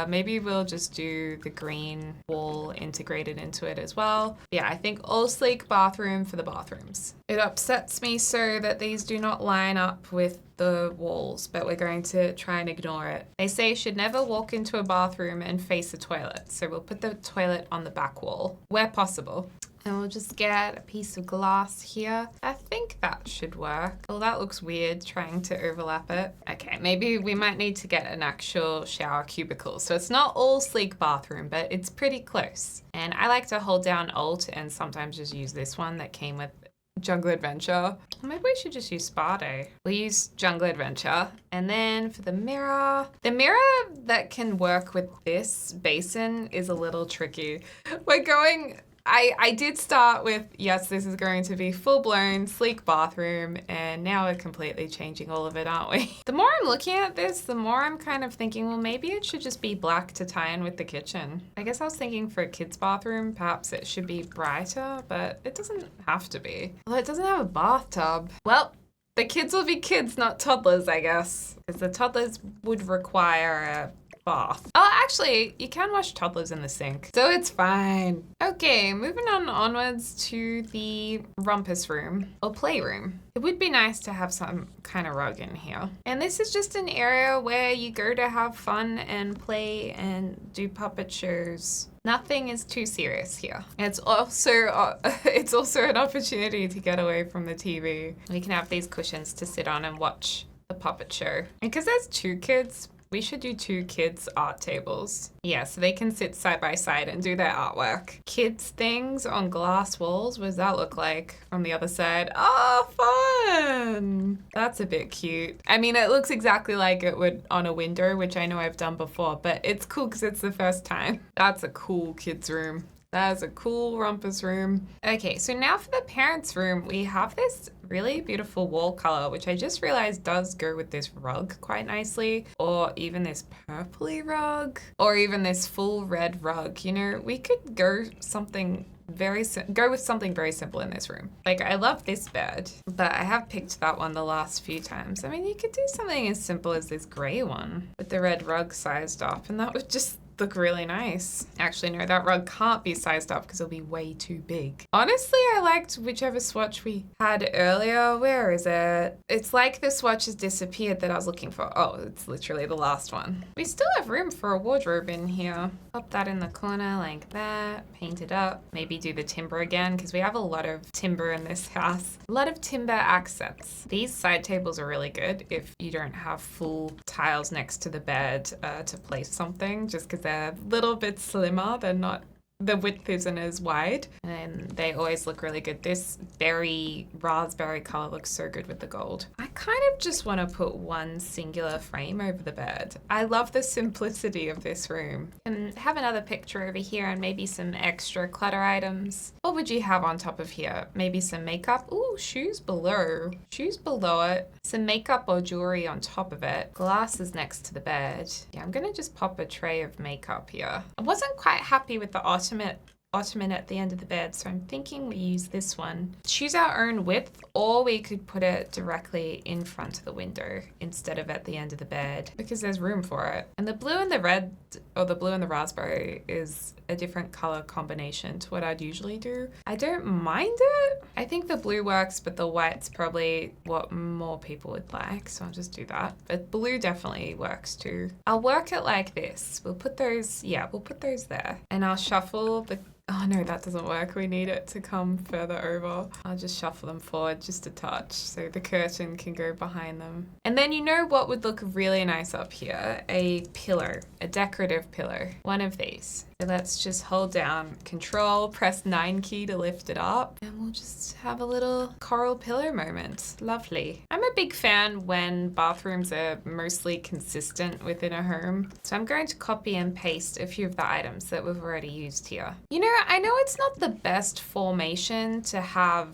Maybe we'll just do the green wall integrated into it as well. Yeah, I think all sleek bathroom for the bathrooms. It upsets me so that these do not line up with the walls, but we're going to try and ignore it. They say you should never walk into a bathroom and face a toilet. So we'll put the toilet on the back wall where possible. And we'll just get a piece of glass here. I think that should work. Well, that looks weird trying to overlap it. Okay, maybe we might need to get an actual shower cubicle. So it's not all sleek bathroom, but it's pretty close. And I like to hold down Alt and sometimes just use this one that came with Jungle Adventure. Maybe we should just use Spa Day. We'll use Jungle Adventure. And then for the mirror that can work with this basin is a little tricky. We're going I did start with, yes, this is going to be full-blown sleek bathroom, and now we're completely changing all of it, aren't we? The more I'm looking at this, the more I'm kind of thinking, well, maybe it should just be black to tie in with the kitchen. I guess I was thinking for a kid's bathroom, perhaps it should be brighter, but it doesn't have to be. Well, it doesn't have a bathtub. Well, the kids will be kids, not toddlers, I guess, because the toddlers would require a bath. Oh, actually, you can wash toddlers in the sink, so it's fine. Okay, moving on onwards to the rumpus room or playroom. It would be nice to have some kind of rug in here. And this is just an area where you go to have fun and play and do puppet shows. Nothing is too serious here. It's also an opportunity to get away from the TV. We can have these cushions to sit on and watch the puppet show. And because there's 2 kids, we should do 2 kids' art tables. Yeah, so they can sit side by side and do their artwork. Kids' things on glass walls. What does that look like from the other side? Oh, fun! That's a bit cute. I mean, it looks exactly like it would on a window, which I know I've done before, but it's cool because it's the first time. That's a cool kids' room. That is a cool rumpus room. Okay, so now for the parents' room, we have this really beautiful wall color, which I just realized does go with this rug quite nicely, or even this purpley rug, or even this full red rug. You know, we could go with something very simple in this room. Like, I love this bed, but I have picked that one the last few times. I mean, you could do something as simple as this gray one with the red rug sized up, and that would just look really nice. Actually, no, that rug can't be sized up because it'll be way too big. Honestly, I liked whichever swatch we had earlier. Where is it? It's like the swatch has disappeared that I was looking for. Oh, it's literally the last one. We still have room for a wardrobe in here. Pop that in the corner like that, paint it up, maybe do the timber again because we have a lot of timber in this house. A lot of timber accents. These side tables are really good if you don't have full tiles next to the bed to place something, just because they're a little bit slimmer. They're not, the width isn't as wide, and they always look really good. This berry raspberry color looks so good with the gold. I kind of just want to put one singular frame over the bed. I love the simplicity of this room. And have another picture over here and maybe some extra clutter items. What would you have on top of here? Maybe some makeup. Ooh, shoes below. Shoes below it. Some makeup or jewelry on top of it. Glasses next to the bed. Yeah, I'm gonna just pop a tray of makeup here. I wasn't quite happy with the ottoman at the end of the bed, so I'm thinking we use this one. Choose our own width, or we could put it directly in front of the window instead of at the end of the bed because there's room for it. And the blue and the red, or the blue and the raspberry, is a different color combination to what I'd usually do. I don't mind it. I think the blue works, but the white's probably what more people would like, so I'll just do that. But blue definitely works too. I'll work it like this. We'll put those there, and I'll shuffle the, oh no, that doesn't work. We need it to come further over. I'll just shuffle them forward just a touch so the curtain can go behind them. And then you know what would look really nice up here? A pillow, a decorative pillow. One of these. So let's just hold down Control, press 9 key to lift it up, and we'll just have a little coral pillow moment. Lovely. I'm a big fan when bathrooms are mostly consistent within a home. So I'm going to copy and paste a few of the items that we've already used here. You know, I know it's not the best formation to have,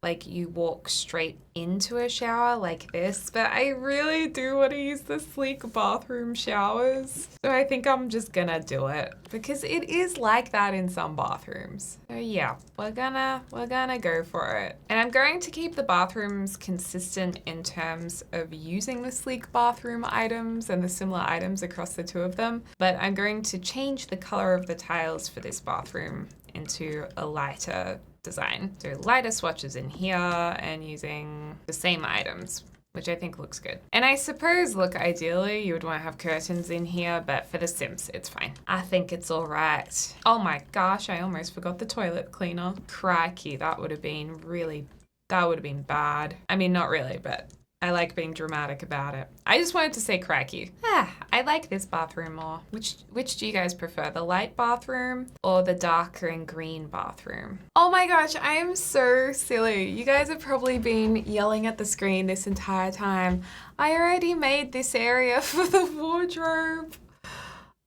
like you walk straight into a shower like this, but I really do want to use the sleek bathroom showers. So I think I'm just gonna do it because it is like that in some bathrooms. So yeah, we're gonna go for it. And I'm going to keep the bathrooms consistent in terms of using the sleek bathroom items and the similar items across the 2 of them, but I'm going to change the color of the tiles for this bathroom into a lighter design. So lighter swatches in here and using the same items, which I think looks good. And I suppose, look, ideally you would want to have curtains in here, but for the Sims, it's fine. I think it's all right. Oh my gosh, I almost forgot the toilet cleaner. Crikey, that would have been bad. I mean, not really, but I like being dramatic about it. I just wanted to say crikey. I like this bathroom more. Which do you guys prefer? The light bathroom or the darker and green bathroom? Oh my gosh, I am so silly. You guys have probably been yelling at the screen this entire time. I already made this area for the wardrobe.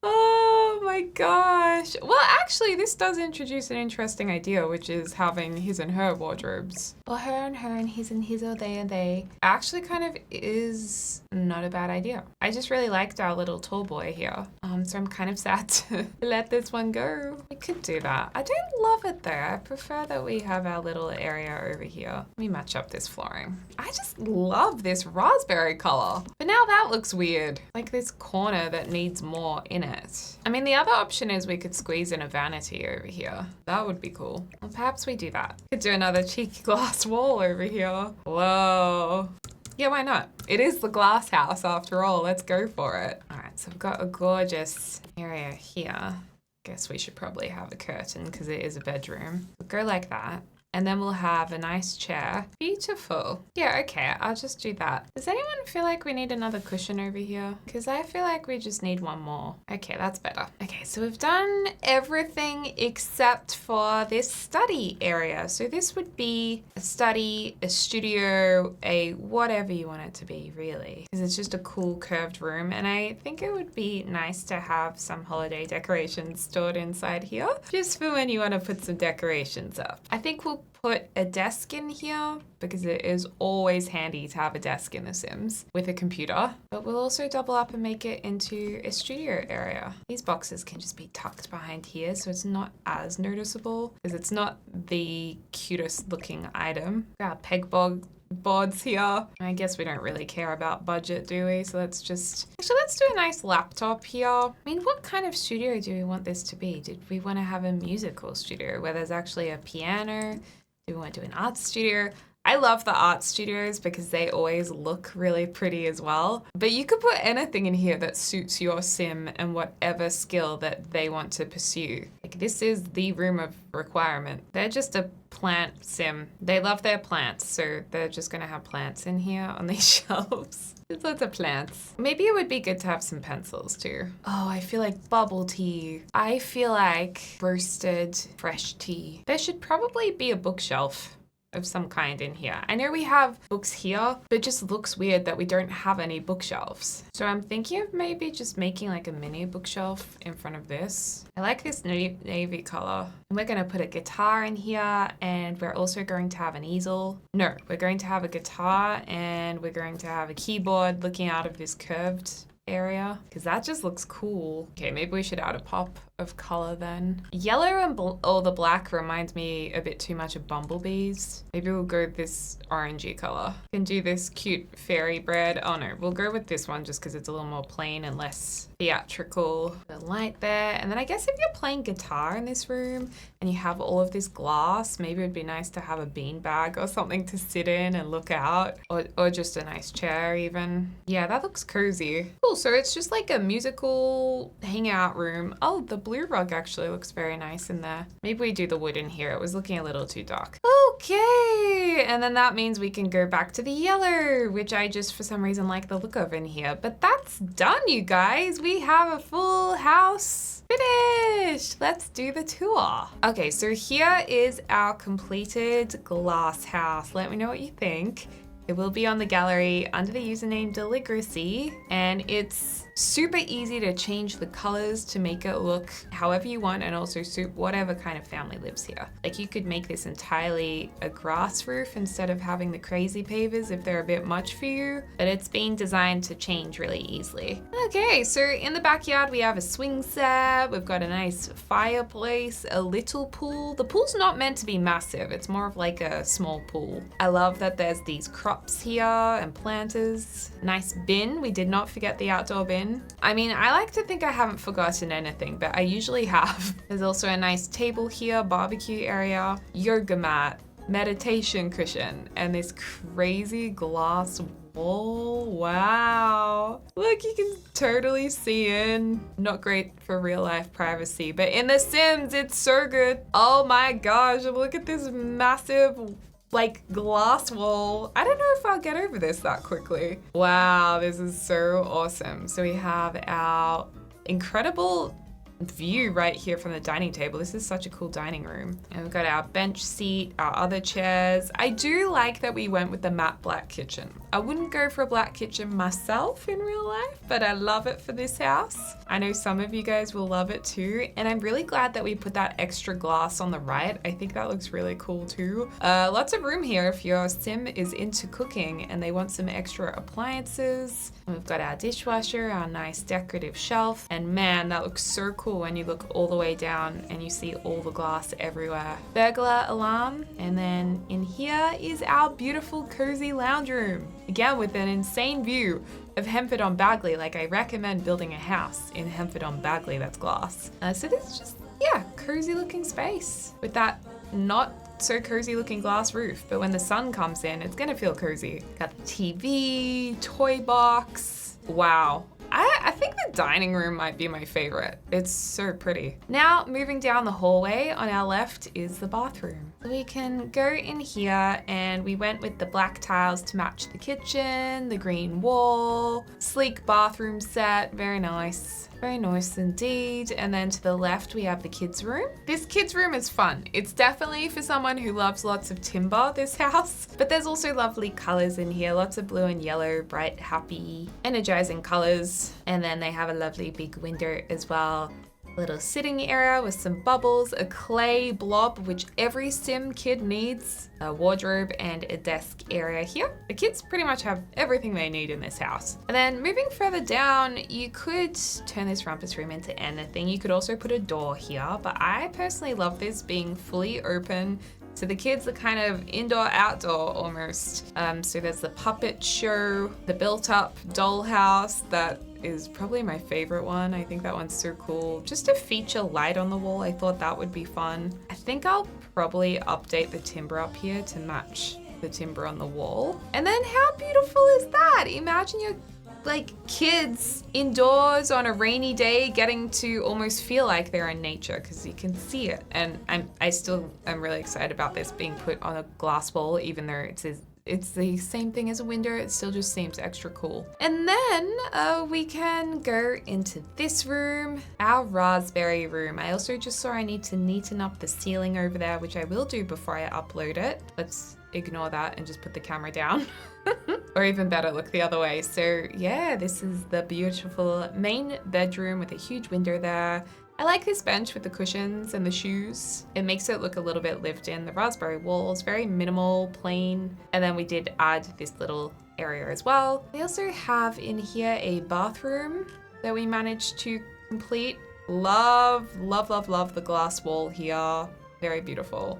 Oh, Oh my gosh. Well, actually, this does introduce an interesting idea, which is having his and her wardrobes. Or her and his and his, or they and they. Actually kind of is not a bad idea. I just really liked our little tall boy here. So I'm kind of sad to let this one go. I could do that. I don't love it though. I prefer that we have our little area over here. Let me match up this flooring. I just love this raspberry color. But now that looks weird. Like this corner that needs more in it. I mean, the other option is we could squeeze in a vanity over here. That would be cool. Well, perhaps we do that. Could do another cheeky glass wall over here. Whoa. Yeah, why not? It is the glass house after all. Let's go for it. All right, so I've got a gorgeous area here. Guess we should probably have a curtain because it is a bedroom. We'll go like that. And then we'll have a nice chair. Beautiful. Yeah, okay, I'll just do that. Does anyone feel like we need another cushion over here? Because I feel like we just need one more. Okay, that's better. Okay, so we've done everything except for this study area. So this would be a study, a studio, a whatever you want it to be, really. Because it's just a cool curved room. And I think it would be nice to have some holiday decorations stored inside here. Just for when you want to put some decorations up. I think we'll put a desk in here because it is always handy to have a desk in The Sims with a computer. But we'll also double up and make it into a studio area. These boxes can just be tucked behind here so it's not as noticeable because it's not the cutest looking item. Got boards here. I guess we don't really care about budget, do we? So let's do a nice laptop here. I mean, what kind of studio do we want this to be? Did we want to have a musical studio where there's actually a piano? Do we want to do an art studio? I love the art studios because they always look really pretty as well. But you could put anything in here that suits your sim and whatever skill that they want to pursue. Like this is the room of requirement. They're just a plant sim. They love their plants, so they're just gonna have plants in here on these shelves. There's lots of plants. Maybe it would be good to have some pencils too. Oh, I feel like bubble tea. I feel like roasted fresh tea. There should probably be a bookshelf of some kind in here. I know we have books here, but it just looks weird that we don't have any bookshelves. So I'm thinking of maybe just making like a mini bookshelf in front of this. I like this navy color. And we're gonna put a guitar in here and we're also going to have an easel. No, we're going to have a guitar and we're going to have a keyboard looking out of this curved area because that just looks cool. Okay, maybe we should add a pop of color then. Yellow and the black reminds me a bit too much of bumblebees. Maybe we'll go with this orangey color. Can do this cute fairy bread. Oh no, we'll go with this one just because it's a little more plain and less theatrical. The light there. And then I guess if you're playing guitar in this room and you have all of this glass, maybe it'd be nice to have a beanbag or something to sit in and look out, or just a nice chair even. Yeah, that looks cozy. Cool, so it's just like a musical hangout room. Oh, the blue rug actually looks very nice in there. Maybe we do the wood in here. It was looking a little too dark. Okay, and then that means we can go back to the yellow, which I just for some reason like the look of in here. But that's done, you guys. We have a full house finished. Let's do the tour. Okay, so here is our completed glass house. Let me know what you think. It will be on the gallery under the username Deligracy, and it's super easy to change the colors to make it look however you want and also suit whatever kind of family lives here. Like you could make this entirely a grass roof instead of having the crazy pavers if they're a bit much for you, but it's been designed to change really easily. Okay, so in the backyard we have a swing set, we've got a nice fireplace, a little pool. The pool's not meant to be massive, it's more of like a small pool. I love that there's these crops here and planters. Nice bin, we did not forget the outdoor bin. I mean, I like to think I haven't forgotten anything, but I usually have. There's also a nice table here, barbecue area, yoga mat, meditation cushion, and this crazy glass wall. Wow. Look, you can totally see in. Not great for real life privacy, but in The Sims, it's so good. Oh my gosh, look at this massive like glass wall. I don't know if I'll get over this that quickly. Wow, this is so awesome. So we have our incredible view right here from the dining table. This is such a cool dining room. And we've got our bench seat, our other chairs. I do like that we went with the matte black kitchen. I wouldn't go for a black kitchen myself in real life, but I love it for this house. I know some of you guys will love it too. And I'm really glad that we put that extra glass on the right. I think that looks really cool too. Lots of room here if your sim is into cooking and they want some extra appliances. And we've got our dishwasher, our nice decorative shelf. And man, that looks so cool when you look all the way down and you see all the glass everywhere. Burglar alarm. And then in here is our beautiful cozy lounge room. Again, with an insane view of Hempford on Bagley. Like, I recommend building a house in Hempford on Bagley that's glass. So this is just, yeah, cozy looking space with that not so cozy looking glass roof. But when the sun comes in, it's gonna feel cozy. Got the TV, toy box. Wow. I think the dining room might be my favorite. It's so pretty. Now, moving down the hallway, on our left is the bathroom. We can go in here and we went with the black tiles to match the kitchen, the green wall, sleek bathroom set, very nice. Very nice indeed. And then to the left, we have the kids' room. This kids' room is fun. It's definitely for someone who loves lots of timber, this house. But there's also lovely colors in here. Lots of blue and yellow, bright, happy, energizing colors. And then they have a lovely big window as well. Little sitting area with some bubbles, a clay blob, which every sim kid needs, a wardrobe and a desk area here. The kids pretty much have everything they need in this house. And then moving further down, you could turn this rumpus room into anything. You could also put a door here, but I personally love this being fully open. So the kids are kind of indoor, outdoor almost. So there's the puppet show, the built up dollhouse that is probably my favorite one. I think that one's so cool. Just a feature light on the wall, I thought that would be fun. I think I'll probably update the timber up here to match the timber on the wall. And then how beautiful is that? Imagine your kids indoors on a rainy day getting to almost feel like they're in nature because you can see it. And I still am really excited about this being put on a glass wall, even though it's the same thing as a window. It still just seems extra cool. And then we can go into this room, our raspberry room. I also just saw I need to neaten up the ceiling over there, which I will do before I upload it. Let's ignore that and just put the camera down. Or even better, look the other way. So yeah, this is the beautiful main bedroom with a huge window there. I like this bench with the cushions and the shoes. It makes it look a little bit lived in. The raspberry walls, very minimal, plain. And then we did add this little area as well. We also have in here a bathroom that we managed to complete. Love, love, love, love the glass wall here. Very beautiful.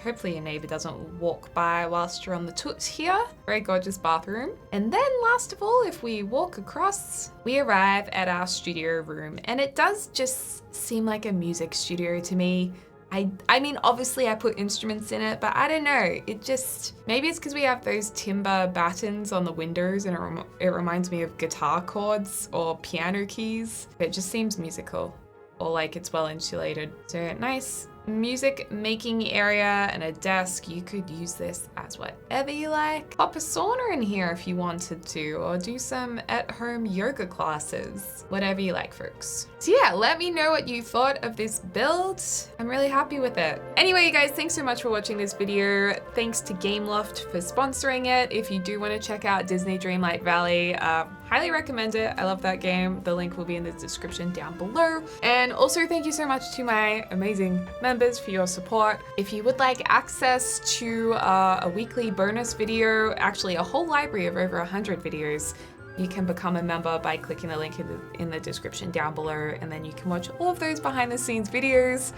Hopefully your neighbor doesn't walk by whilst you're on the toots here. Very gorgeous bathroom. And then last of all, if we walk across, we arrive at our studio room. And it does just seem like a music studio to me. I mean, obviously I put instruments in it, but I don't know. It just, maybe it's because we have those timber battens on the windows and it reminds me of guitar chords or piano keys. It just seems musical or like it's well insulated. So nice music making area and a desk. You could use this as whatever you like. Pop a sauna in here if you wanted to, or do some at-home yoga classes. Whatever you like, folks. So yeah, let me know what you thought of this build. I'm really happy with it. Anyway, you guys, thanks so much for watching this video. Thanks to Gameloft for sponsoring it. If you do want to check out Disney Dreamlight Valley, highly recommend it. I love that game. The link will be in the description down below. And also thank you so much to my amazing members for your support. If you would like access to a weekly bonus video, actually a whole library of over 100 videos, you can become a member by clicking the link in the description down below, and then you can watch all of those behind the scenes videos.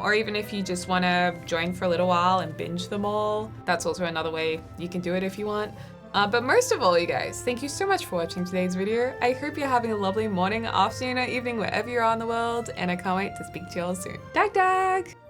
Or even if you just want to join for a little while and binge them all, that's also another way you can do it if you want. But most of all, you guys, thank you so much for watching today's video. I hope you're having a lovely morning, afternoon, or evening, wherever you are in the world, and I can't wait to speak to you all soon. Dag dag!